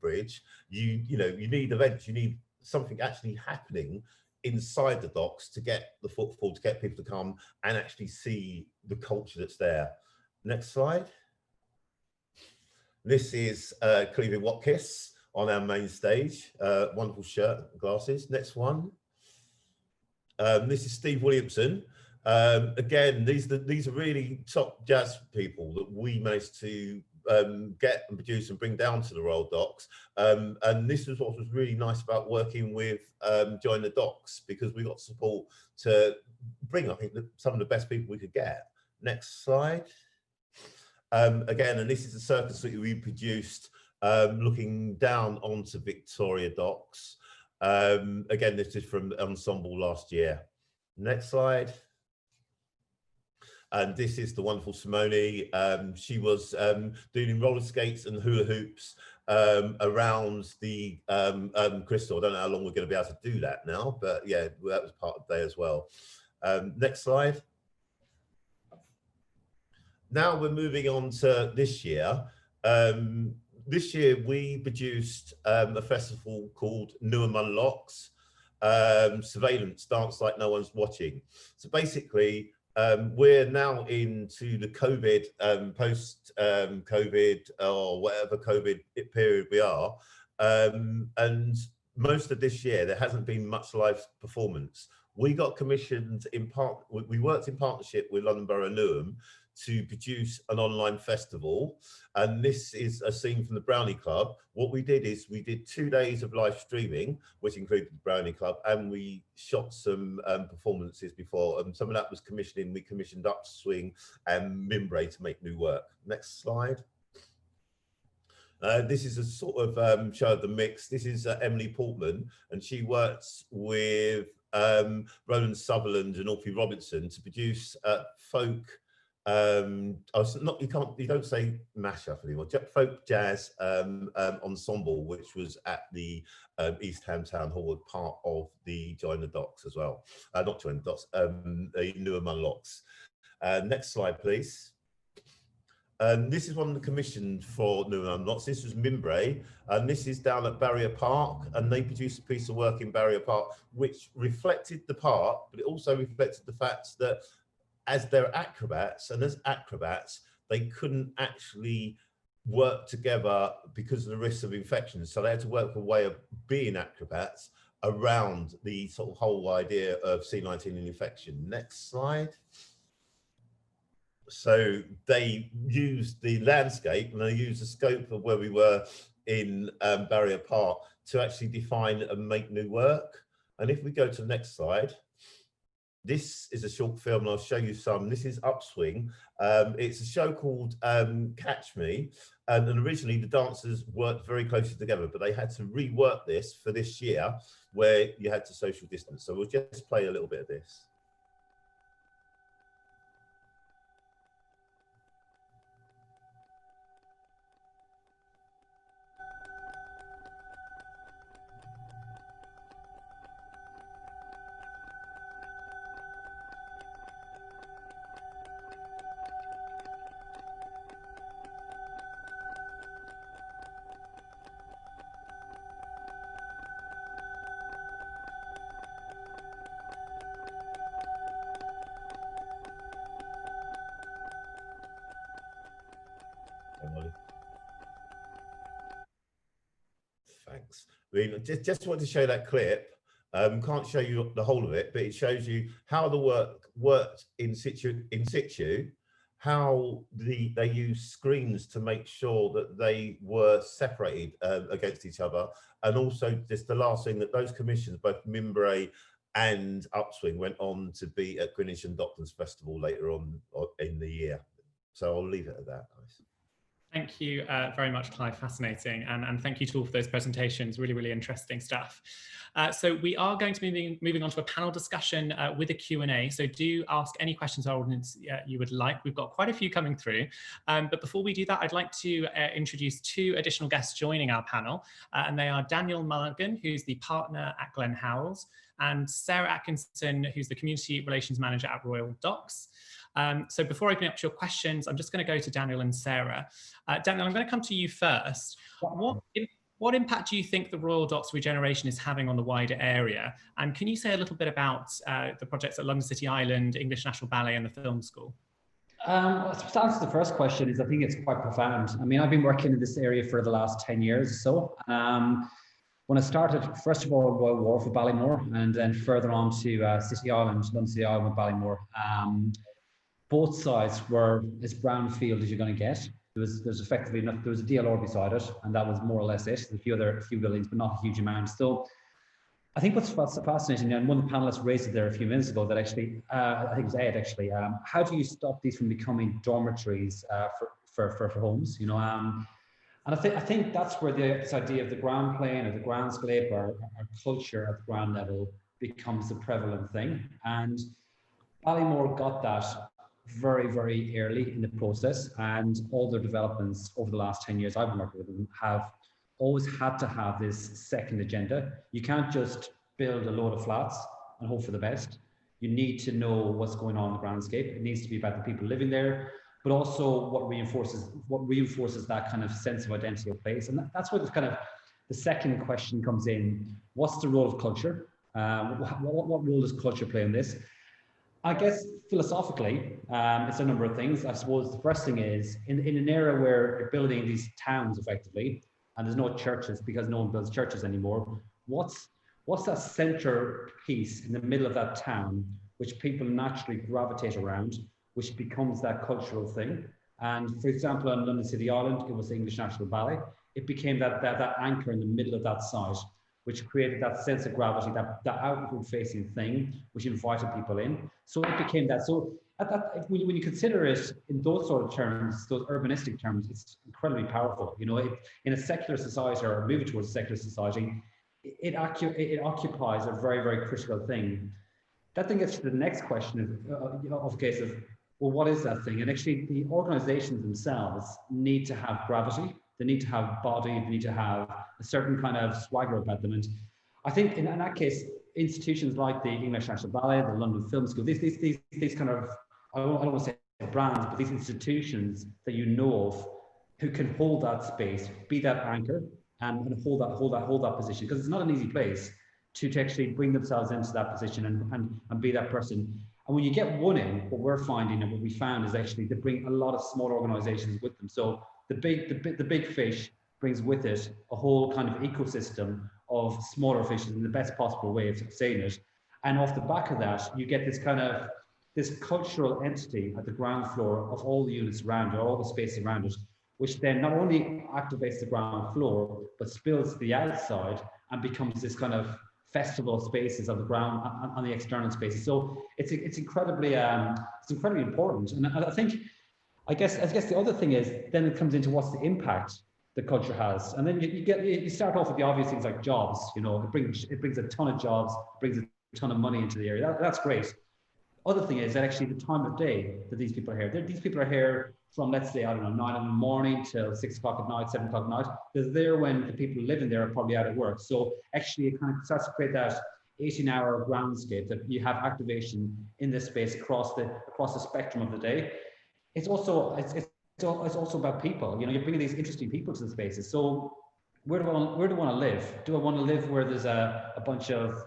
bridge, you need events, you need something actually happening inside the docks to get the footfall, to get people to come and actually see the culture that's there. Next slide. This is Clevie Watkis on our main stage. Wonderful shirt and glasses. Next one. This is Steve Williamson. Again, these are really top jazz people that we managed to get and produce and bring down to the Royal Docks. And this is what was really nice about working with Join the Docks, because we got support to bring, I think, some of the best people we could get. Next slide. Again, and this is a circus that we produced looking down onto Victoria Docks. Again, this is from Ensemble last year. Next slide. And this is the wonderful Simone. She was doing roller skates and hula hoops around the crystal. I don't know how long we're going to be able to do that now, but yeah, that was part of the day as well. Next slide. Now we're moving on to this year. This year we produced a festival called Newham Unlocks, Surveillance, Dance Like No One's Watching. So basically, we're now into the COVID, post-COVID or whatever COVID period we are. And most of this year, there hasn't been much live performance. We got commissioned we worked in partnership with London Borough Newham to produce an online festival, and this is a scene from the Brownie Club. What we did is we did 2 days of live streaming, which included the Brownie Club, and we shot some performances before, and some of that was commissioning. We commissioned Upswing and Mimbre to make new work. Next slide. This is a sort of show of the mix. This is Emily Portman, and she works with Roland Sutherland and Alfie Robinson to produce folk. You don't say mashup anymore. Folk jazz ensemble, which was at the East Ham Town Hall, part of the Join the Docks as well. Not Join the Docks, the Newham Unlocks. Next slide, please. This is one of the commissioned for Newham Unlocks. This was Mimbre, and this is down at Barrier Park, and they produced a piece of work in Barrier Park which reflected the park, but it also reflected the fact that as they're acrobats, and as acrobats, they couldn't actually work together because of the risks of infection. So they had to work a way of being acrobats around the sort of whole idea of C19 and infection. Next slide. So they used the landscape and they used the scope of where we were in Barrier Park to actually define and make new work. And if we go to the next slide, this is a short film, and I'll show you some. This is Upswing. It's a show called Catch Me, and originally the dancers worked very closely together, but they had to rework this for this year where you had to social distance. So we'll just play a little bit of this. Thanks. I mean, just want to show that clip. Can't show you the whole of it, but it shows you how the work worked in situ, how they used screens to make sure that they were separated against each other, and also just the last thing, that those commissions, both Mimbre and Upswing, went on to be at Greenwich and Docklands Festival later on in the year. So I'll leave it at that, guys. Thank you very much, Clive. Fascinating. And thank you to all for those presentations. Really, really interesting stuff. So we are going to be moving on to a panel discussion with a Q&A. So do ask any questions our audience you would like. We've got quite a few coming through. But before we do that, I'd like to introduce two additional guests joining our panel. And they are Daniel Mulligan, who's the partner at Glen Howells, and Sarah Atkinson, who's the Community Relations Manager at Royal Docks. So before opening up to your questions, I'm just going to go to Daniel and Sarah. Daniel, I'm going to come to you first. What impact do you think the Royal Docks regeneration is having on the wider area? And can you say a little bit about the projects at London City Island, English National Ballet and the Film School? To answer the first question is I think it's quite profound. I mean, I've been working in this area for the last 10 years or so. When I started, first of all, Royal Wharf with Ballymore, and then further on to City Island, London City Island with Ballymore. Both sides were as brownfield as you're going to get. There's effectively there was a DLR beside it, and that was more or less it. There's a few buildings, but not a huge amount. So I think what's fascinating, and one of the panelists raised it there a few minutes ago, that actually, I think it was Ed actually, how do you stop these from becoming dormitories for homes, you know? And I think that's where this idea of the ground plane or the groundscape or culture at the ground level becomes a prevalent thing. And Ballymore got that very, very early in the process, and all their developments over the last 10 years I've been working with them have always had to have this second agenda. You can't just build a load of flats and hope for the best. You need to know what's going on in the groundscape. It needs to be about the people living there, but also what reinforces that kind of sense of identity of place. And that's where the second question comes in. What's the role of culture? What role does culture play in this? I guess philosophically, it's a number of things. I suppose the first thing is in an era where you're building these towns effectively, and there's no churches because no one builds churches anymore. What's that center piece in the middle of that town, which people naturally gravitate around, which becomes that cultural thing? And for example, on London City Island, it was the English National Ballet. It became that anchor in the middle of that site, which created that sense of gravity, that outward-facing thing, which invited people in. So it became that. So when you consider it in those sort of terms, those urbanistic terms, it's incredibly powerful. You know, in a secular society or moving towards a secular society, it occupies a very, very critical thing. That then gets to the next question of case of, well, what is that thing? And actually, the organizations themselves need to have gravity. They need to have body, they need to have a certain kind of swagger about them. And I think in that case, institutions like the English National Ballet, the London Film School, these kind of, I don't want to say brands, but these institutions that you know of who can hold that space, be that anchor and hold that position. Because it's not an easy place to actually bring themselves into that position and be that person. And when you get one in, what we're finding and what we found is actually to bring a lot of small organizations with them. So the big fish brings with it a whole kind of ecosystem of smaller fishes in the best possible way of saying it. And off the back of that, you get this cultural entity at the ground floor of all the units around it, all the space around it, which then not only activates the ground floor, but spills to the outside and becomes this kind of festival spaces on the ground, on the external spaces. So it's incredibly important. And I guess the other thing is then it comes into what's the impact the culture has, and then you start off with the obvious things like jobs. You know, it brings a ton of jobs, brings a ton of money into the area. That's great. Other thing is that actually the time of day that these people are here. These people are here from, let's say, I don't know, 9 in the morning till 6 o'clock at night, 7 o'clock at night. They're there when the people who live in there are probably out at work. So actually it kind of starts to create that 18-hour groundscape that you have activation in this space across the spectrum of the day. It's also about people. You know, you're bringing these interesting people to the spaces. So where do I want to live? Do I want to live where there's a bunch of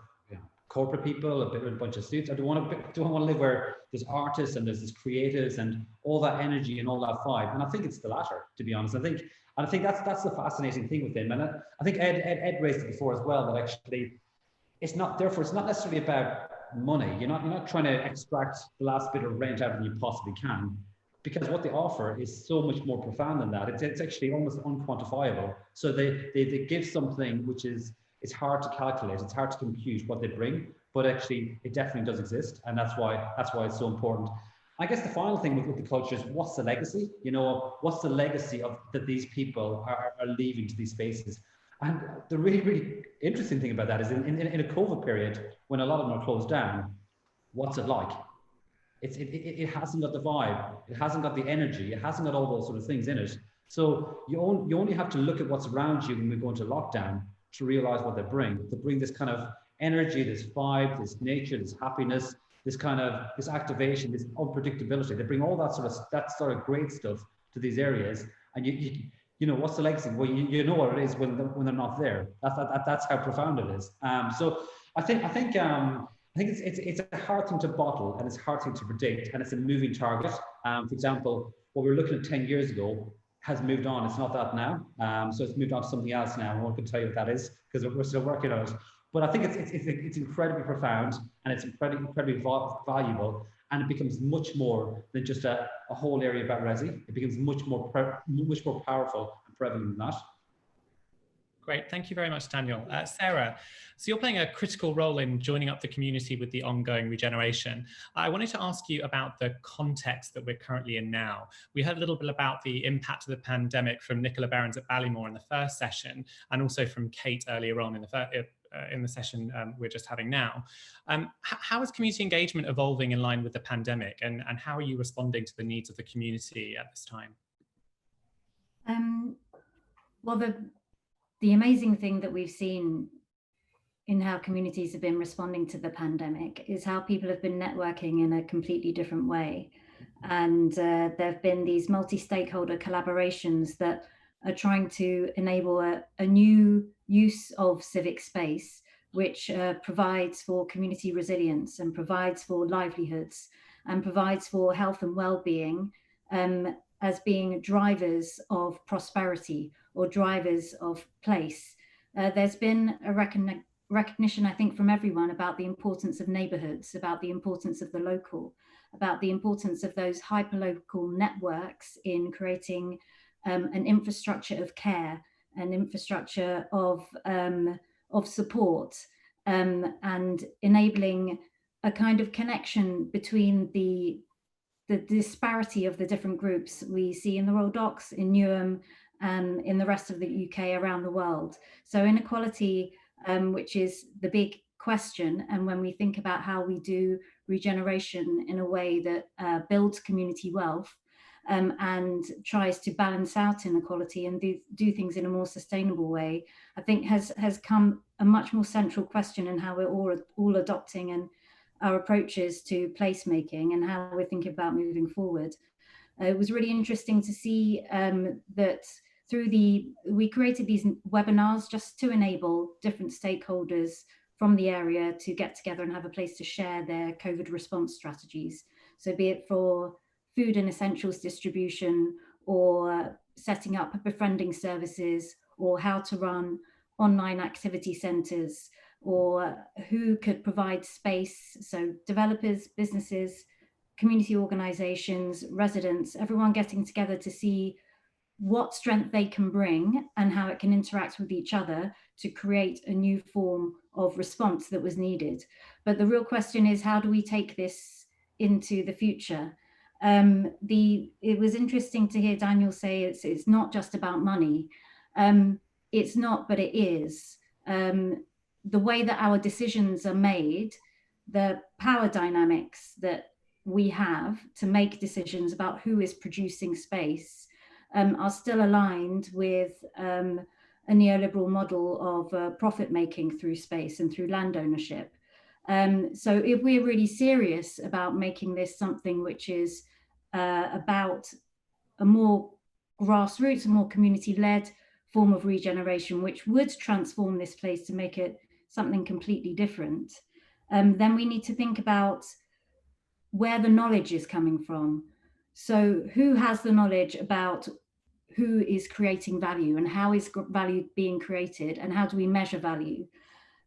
corporate people, a bunch of suits? Or do I want to live where there's artists and there's creatives and all that energy and all that vibe? And I think it's the latter, to be honest. I think that's the fascinating thing with them. And I think Ed raised it before as well, that actually it's not necessarily about money. You're not trying to extract the last bit of rent out of you possibly can. Because what they offer is so much more profound than that. It's actually almost unquantifiable. So they give something which it's hard to calculate. It's hard to compute what they bring, but actually it definitely does exist, and that's why it's so important. I guess the final thing with the culture is what's the legacy? You know, what's the legacy of that these people are leaving to these spaces? And the really, really interesting thing about that is in a COVID period, when a lot of them are closed down, what's it like? It hasn't got the vibe, it hasn't got the energy, it hasn't got all those sort of things in it. So you only have to look at what's around you when we go into lockdown to realize what they bring. They bring this kind of energy, this vibe, this nature, this happiness, this activation, this unpredictability. They bring all that sort of great stuff to these areas. And you know, what's the legacy? Well, you know what it is when they're not there. That's how profound it is. So I think it's a hard thing to bottle, and it's a hard thing to predict, and it's a moving target. For example, what we were looking at 10 years ago has moved on. It's not that now. So it's moved on to something else now. I won't tell you what that is because we're still working on it. But I think it's incredibly profound, and it's incredibly valuable, and it becomes much more than just a whole area about resi. It becomes much more powerful and prevalent than that. Great, thank you very much, Daniel. Sarah, so you're playing a critical role in joining up the community with the ongoing regeneration. I wanted to ask you about the context that we're currently in now. We heard a little bit about the impact of the pandemic from Nicola Behrens at Ballymore in the first session, and also from Kate earlier on in the session we're just having now. How is community engagement evolving in line with the pandemic, and how are you responding to the needs of the community at this time? Well, the amazing thing that we've seen in how communities have been responding to the pandemic is how people have been networking in a completely different way. And there have been these multi-stakeholder collaborations that are trying to enable a new use of civic space, which provides for community resilience and provides for livelihoods and provides for health and well-being as being drivers of prosperity or drivers of place. There's been a recognition, I think, from everyone about the importance of neighborhoods, about the importance of the local, about the importance of those hyperlocal networks in creating an infrastructure of care, an infrastructure of support, and enabling a kind of connection between the disparity of the different groups we see in the Royal Docks, in Newham, and in the rest of the UK, around the world. So inequality, which is the big question, and when we think about how we do regeneration in a way that builds community wealth, and tries to balance out inequality and do things in a more sustainable way, I think has come a much more central question in how we're all adopting and our approaches to placemaking and how we're thinking about moving forward. It was really interesting to see that we created these webinars just to enable different stakeholders from the area to get together and have a place to share their COVID response strategies. So be it for food and essentials distribution, or setting up befriending services, or how to run online activity centres, or who could provide space. So developers, businesses, community organisations, residents, everyone getting together to see what strength they can bring and how it can interact with each other to create a new form of response that was needed. But the real question is, how do we take this into the future? It was interesting to hear Daniel say it's not just about money. It's not, but it is. The way that our decisions are made, the power dynamics that we have to make decisions about who is producing space are still aligned with a neoliberal model of profit making through space and through land ownership. So if we're really serious about making this something which is about a more grassroots, a more community-led form of regeneration, which would transform this place to make it something completely different, then we need to think about where the knowledge is coming from. So who has the knowledge about who is creating value and how is value being created and how do we measure value?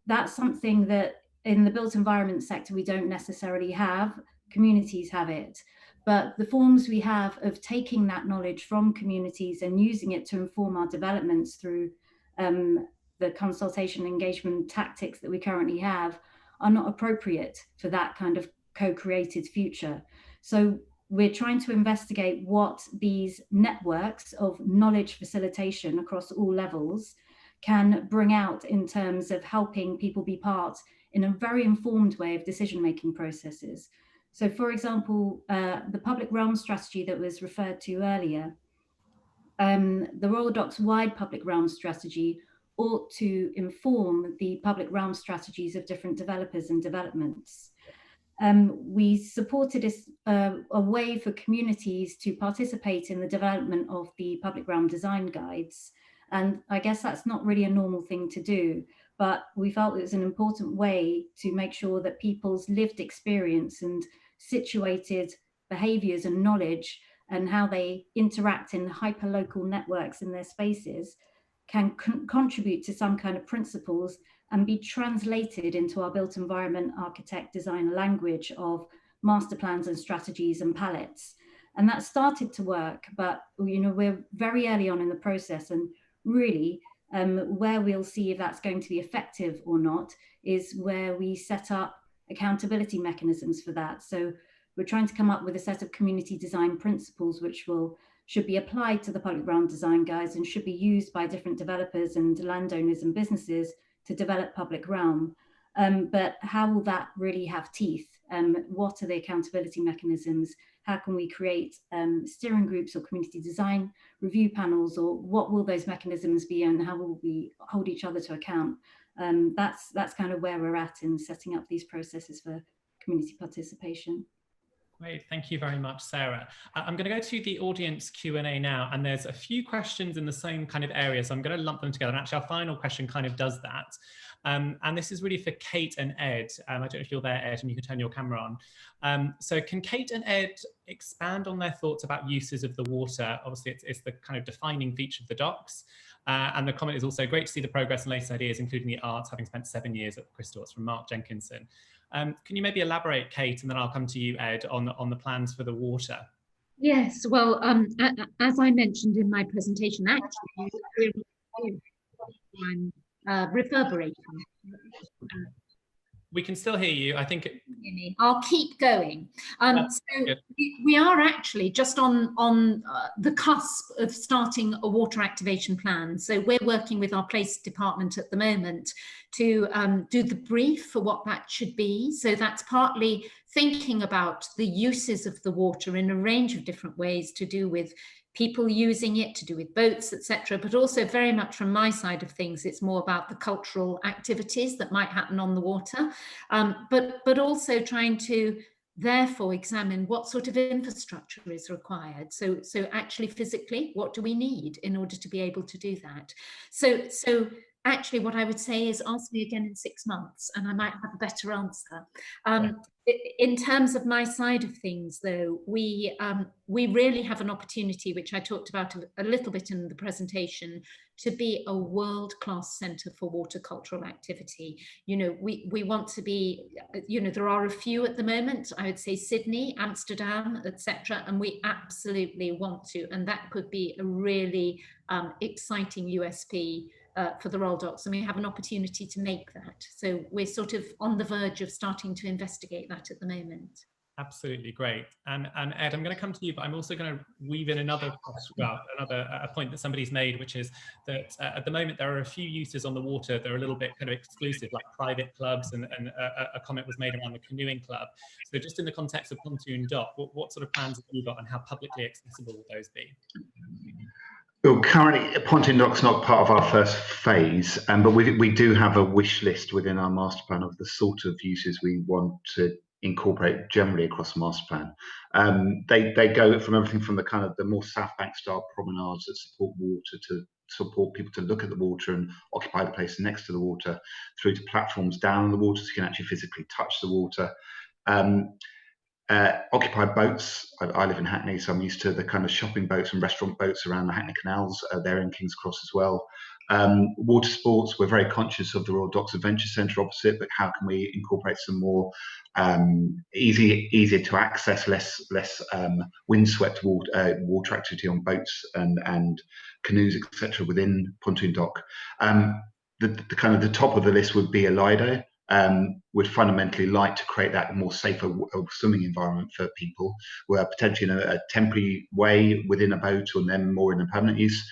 That's something that in the built environment sector we don't necessarily have. Communities have it, but the forms we have of taking that knowledge from communities and using it to inform our developments through the consultation engagement tactics that we currently have are not appropriate for that kind of co-created future. So we're trying to investigate what these networks of knowledge facilitation across all levels can bring out in terms of helping people be part in a very informed way of decision-making processes. So for example, the public realm strategy that was referred to earlier, the Royal Docks wide public realm strategy ought to inform the public realm strategies of different developers and developments. We supported a way for communities to participate in the development of the public realm design guides. And I guess that's not really a normal thing to do, but we felt it was an important way to make sure that people's lived experience and situated behaviors and knowledge and how they interact in hyper-local networks in their spaces can contribute to some kind of principles and be translated into our built environment architect designer language of master plans and strategies and palettes. And that started to work, but we're very early on in the process, and really where we'll see if that's going to be effective or not is where we set up accountability mechanisms for that. So we're trying to come up with a set of community design principles which should be applied to the public realm design guides and should be used by different developers and landowners and businesses to develop public realm. But how will that really have teeth? What are the accountability mechanisms? How can we create steering groups or community design review panels, or what will those mechanisms be and how will we hold each other to account? That's kind of where we're at in setting up these processes for community participation. Great, thank you very much, Sarah. I'm going to go to the audience Q&A now, and there's a few questions in the same kind of area, so I'm going to lump them together. And actually, our final question kind of does that. And this is really for Kate and Ed. I don't know if you're there, Ed, and you can turn your camera on. So can Kate and Ed expand on their thoughts about uses of the water? Obviously, it's the kind of defining feature of the docks. And the comment is also great to see the progress and latest ideas, including the arts, having spent 7 years at Crystal. It's from Mark Jenkinson. Can you maybe elaborate, Kate, and then I'll come to you, Ed, on the plans for the water? Yes, well, as I mentioned in my presentation, actually, reverberation. We can still hear you, I think. I'll keep going. So we are actually just on the cusp of starting a water activation plan. So we're working with our place department at the moment to do the brief for what that should be. So that's partly thinking about the uses of the water in a range of different ways to do with people using it, to do with boats, etc. But also very much from my side of things, it's more about the cultural activities that might happen on the water, but also trying to therefore examine what sort of infrastructure is required. So actually physically, what do we need in order to be able to do that? So actually what I would say is ask me again in 6 months and I might have a better answer. In terms of my side of things, though, we really have an opportunity, which I talked about a little bit in the presentation, to be a world-class centre for water cultural activity. We want to be, there are a few at the moment, I would say Sydney, Amsterdam, etc., and we absolutely want to, and that could be a really exciting USP for the Royal Docks, and we have an opportunity to make that. So we're sort of on the verge of starting to investigate that at the moment. Absolutely great. And Ed, I'm going to come to you, but I'm also going to weave in another point that somebody's made, which is that at the moment there are a few uses on the water that are a little bit kind of exclusive, like private clubs, and a comment was made around the canoeing club. So just in the context of Pontoon Dock, what sort of plans have you got, and how publicly accessible will those be? Well, currently, Pontoon Dock's not part of our first phase, but we do have a wish list within our master plan of the sort of uses we want to incorporate generally across the master plan. They go from everything from the kind of the more South Bank style promenades that support water to support people to look at the water and occupy the place next to the water, through to platforms down in the water so you can actually physically touch the water. Occupied boats. I live in Hackney, so I'm used to the kind of shopping boats and restaurant boats around the Hackney canals. They're in King's Cross as well. Water sports, we're very conscious of the Royal Docks Adventure Centre opposite, but how can we incorporate some more easier to access, less windswept water activity on boats and canoes, etc. within Pontoon Dock. The kind of the top of the list would be a Lido. would fundamentally like to create that more safer swimming environment for people, where potentially in a temporary way within a boat or then more in a permanent use.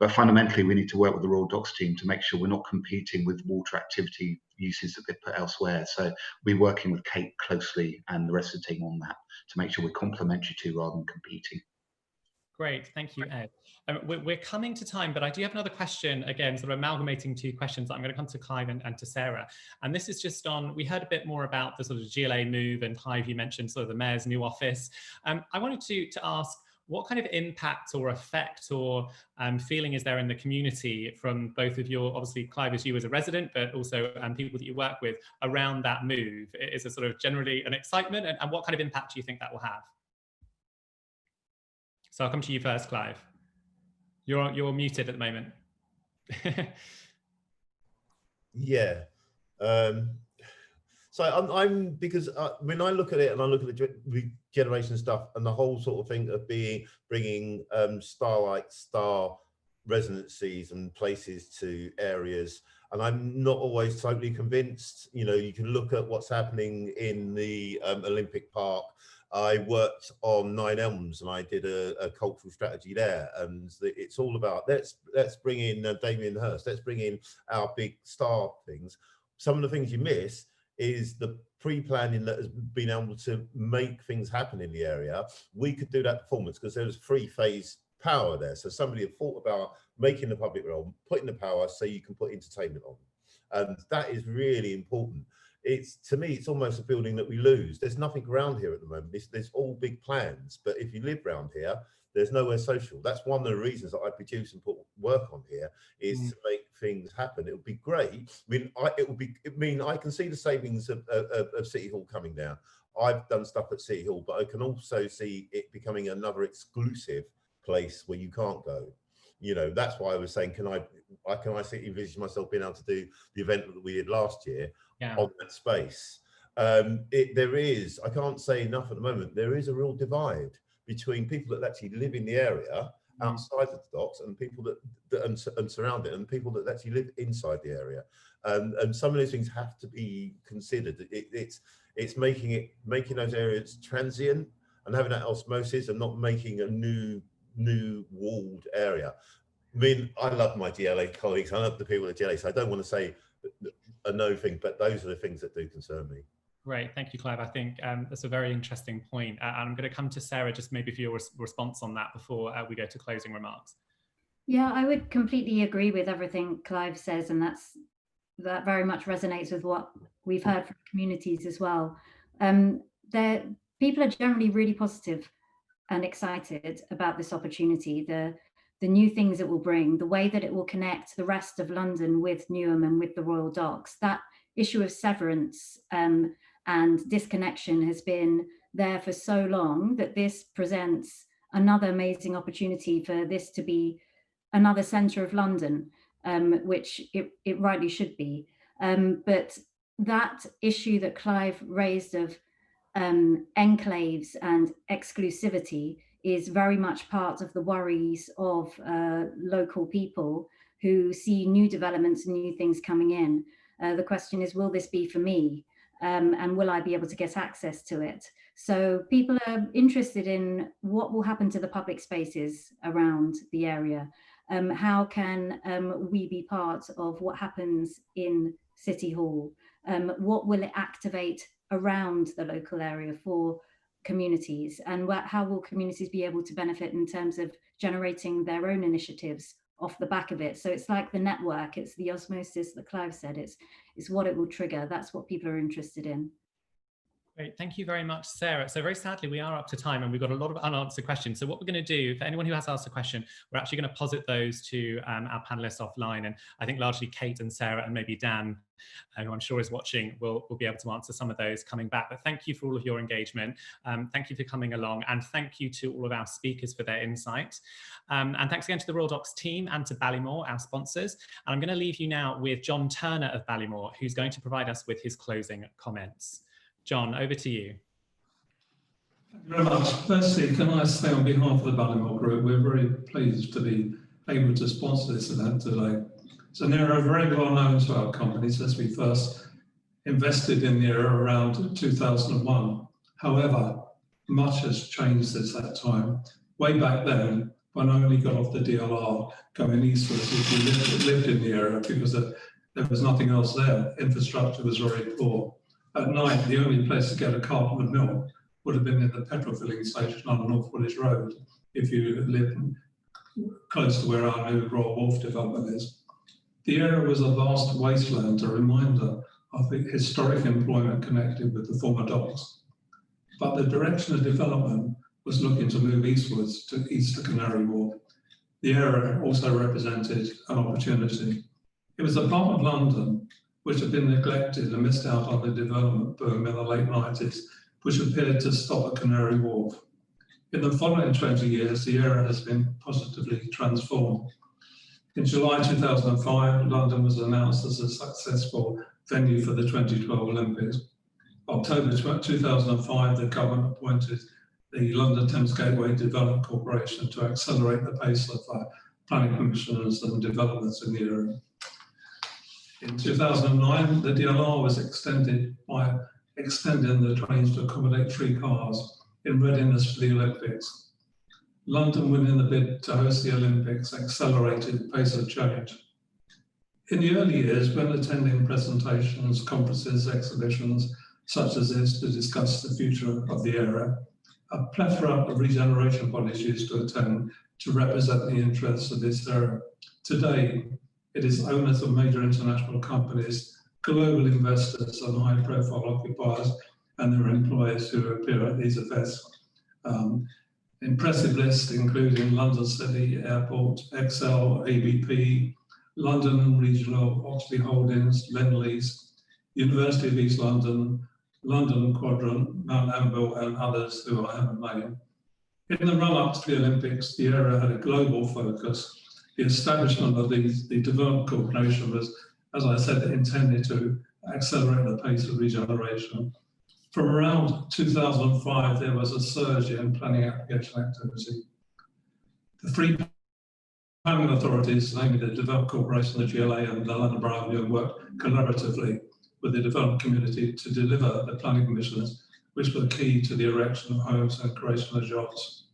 But fundamentally, we need to work with the Royal Docks team to make sure we're not competing with water activity uses that they put elsewhere. So we're working with Kate closely and the rest of the team on that to make sure we're complementary to rather than competing. Great, thank you, Ed. We're coming to time, but I do have another question, again, sort of amalgamating two questions. I'm going to come to Clive and to Sarah. And this is just on, we heard a bit more about the sort of GLA move, and Clive, you mentioned sort of the Mayor's new office. I wanted to ask, what kind of impact or effect or feeling is there in the community from both of your, obviously Clive as you as a resident, but also people that you work with around that move? Is there sort of generally an excitement, and what kind of impact do you think that will have? So I'll come to you first, Clive. You're muted at the moment. Yeah. So I'm because when I look at it and I look at the regeneration stuff and the whole sort of thing of bringing star residencies and places to areas, and I'm not always totally convinced. You know, you can look at what's happening in the Olympic Park. I worked on Nine Elms and I did a cultural strategy there, and it's all about let's bring in Damien Hirst, let's bring in our big star things. Some of the things you miss is the pre-planning that has been able to make things happen in the area. We could do that performance because there was three-phase power there. So somebody had thought about making the public realm, putting the power so you can put entertainment on. And that is really important. To me, it's almost a building that we lose. There's nothing around here at the moment. There's all big plans, but if you live around here, there's nowhere social. That's one of the reasons that I produce and put work on here, is to make things happen. It would be great. I mean, I can see the savings of City Hall coming down. I've done stuff at City Hall, but I can also see it becoming another exclusive place where you can't go. You know, that's why I was saying, can I envision myself being able to do the event that we did last year on that space? There is, I can't say enough at the moment, there is a real divide between people that actually live in the area outside of the docks and people that surround it, and people that actually live inside the area. And some of those things have to be considered. It's making those areas transient and having that osmosis, and not making a new walled area. I mean, I love my GLA colleagues, I love the people at GLA, so I don't want to say a no thing, but those are the things that do concern me. Great, thank you, Clive. I think that's a very interesting point. I'm going to come to Sarah just maybe for your response on that before we go to closing remarks. Yeah, I would completely agree with everything Clive says, and that very much resonates with what we've heard from communities as well. People are generally really positive and excited about this opportunity, the new things it will bring, the way that it will connect the rest of London with Newham and with the Royal Docks. That issue of severance and disconnection has been there for so long that this presents another amazing opportunity for this to be another centre of London, which it rightly should be. But that issue that Clive raised of enclaves and exclusivity is very much part of the worries of local people who see new developments and new things coming in. The question is, will this be for me? And will I be able to get access to it? So people are interested in what will happen to the public spaces around the area. How can we be part of what happens in City Hall? What will it activate around the local area for communities? And how will communities be able to benefit in terms of generating their own initiatives off the back of it? So it's like the network, it's the osmosis that Clive said, it's what it will trigger. That's what people are interested in. Great, thank you very much, Sarah. So very sadly, we are up to time and we've got a lot of unanswered questions. So what we're going to do, for anyone who has asked a question, we're actually going to posit those to our panelists offline. And I think largely Kate and Sarah and maybe Dan, who I'm sure is watching, will be able to answer some of those coming back. But thank you for all of your engagement. Thank you for coming along. And thank you to all of our speakers for their insight. And thanks again to the Royal Docks team and to Ballymore, our sponsors. And I'm going to leave you now with John Turner of Ballymore, who's going to provide us with his closing comments. John, over to you. Thank you very much. Firstly, can I say on behalf of the Ballymore Group, we're very pleased to be able to sponsor this event today. It's an area very well known to our company since we first invested in the area around 2001. However, much has changed since that time. Way back then, when I only got off the DLR going eastwards, if you lived in the area because there was nothing else there. Infrastructure was very poor. At night, the only place to get a carton of milk would have been in the petrol filling station on North Woolwich Road, if you lived close to where our new Royal Wharf development is. The area was a vast wasteland, a reminder of the historic employment connected with the former docks. But the direction of development was looking to move eastwards to East Canary Wharf. The area also represented an opportunity. It was a part of London which had been neglected and missed out on the development boom in the late 90s, which appeared to stop at Canary Wharf. In the following 20 years, the area has been positively transformed. In July 2005, London was announced as a successful venue for the 2012 Olympics. October 2005, the government appointed the London Thames Gateway Development Corporation to accelerate the pace of planning permissions and developments in the area. In 2009, the DLR was extended by extending the trains to accommodate 3 cars in readiness for the Olympics. London, winning the bid to host the Olympics, accelerated the pace of change. In the early years, when attending presentations, conferences, exhibitions such as this to discuss the future of the area, a plethora of regeneration bodies used to attend to represent the interests of this area. Today, it is owners of major international companies, global investors and high-profile occupiers and their employees who appear at these events. Impressive list including London City Airport, XL, ABP, London Regional, Oxley Holdings, Lendlease, University of East London, London Quadrant, Mount Anvil and others who I haven't named. In the run-up to the Olympics, the area had a global focus. The establishment of the Development Corporation was, as I said, intended to accelerate the pace of regeneration. From around 2005, there was a surge in planning application activity. The 3 planning authorities, namely the Development Corporation, the GLA and the London Borough of Newham, worked collaboratively with the development community to deliver the planning permissions, which were key to the erection of homes and creation of jobs.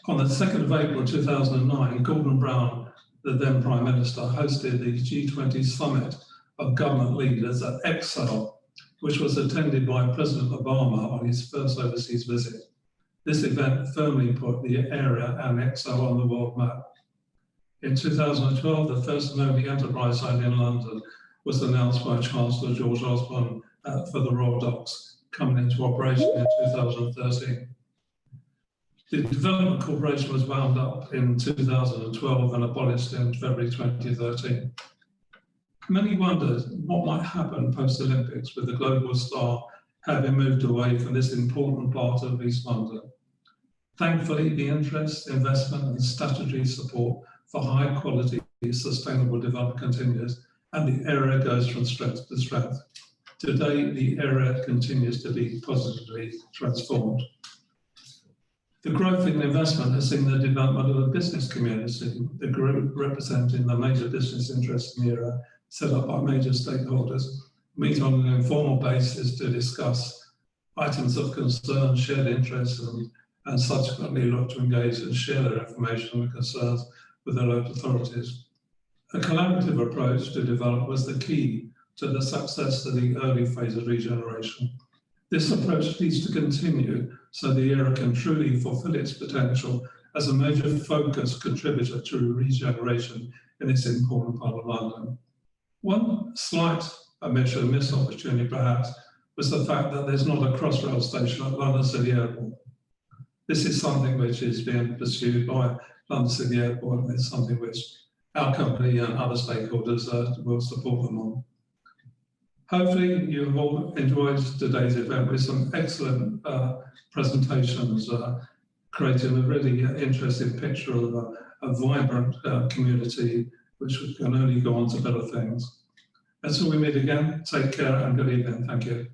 On the 2nd of April 2009, Gordon Brown, the then Prime Minister, hosted the G20 Summit of Government Leaders at Excel, which was attended by President Obama on his first overseas visit. This event firmly put the area and Excel on the world map. In 2012, the first and only enterprise zone in London was announced by Chancellor George Osborne for the Royal Docks, coming into operation in 2013. The Development Corporation was wound up in 2012 and abolished in February 2013. Many wondered what might happen post-Olympics with the global star having moved away from this important part of East London. Thankfully, the interest, investment and statutory support for high quality, sustainable development continues and the area goes from strength to strength. Today, the area continues to be positively transformed. The growth in investment has seen the development of a business community, the group representing the major business interests in the area, set up by major stakeholders, meet on an informal basis to discuss items of concern, shared interests, and subsequently look to engage and share their information and concerns with the local authorities. A collaborative approach to develop was the key to the success of the early phase of regeneration. This approach needs to continue so the area can truly fulfill its potential as a major focus contributor to regeneration in this important part of London. One slight omission, missed opportunity perhaps, was the fact that there's not a Crossrail station at London City Airport. This is something which is being pursued by London City Airport, and it's something which our company and other stakeholders will support them on. Hopefully you have all enjoyed today's event with some excellent presentations, creating a really interesting picture of a vibrant community which can only go on to better things. Until we meet again, take care and good evening. Thank you.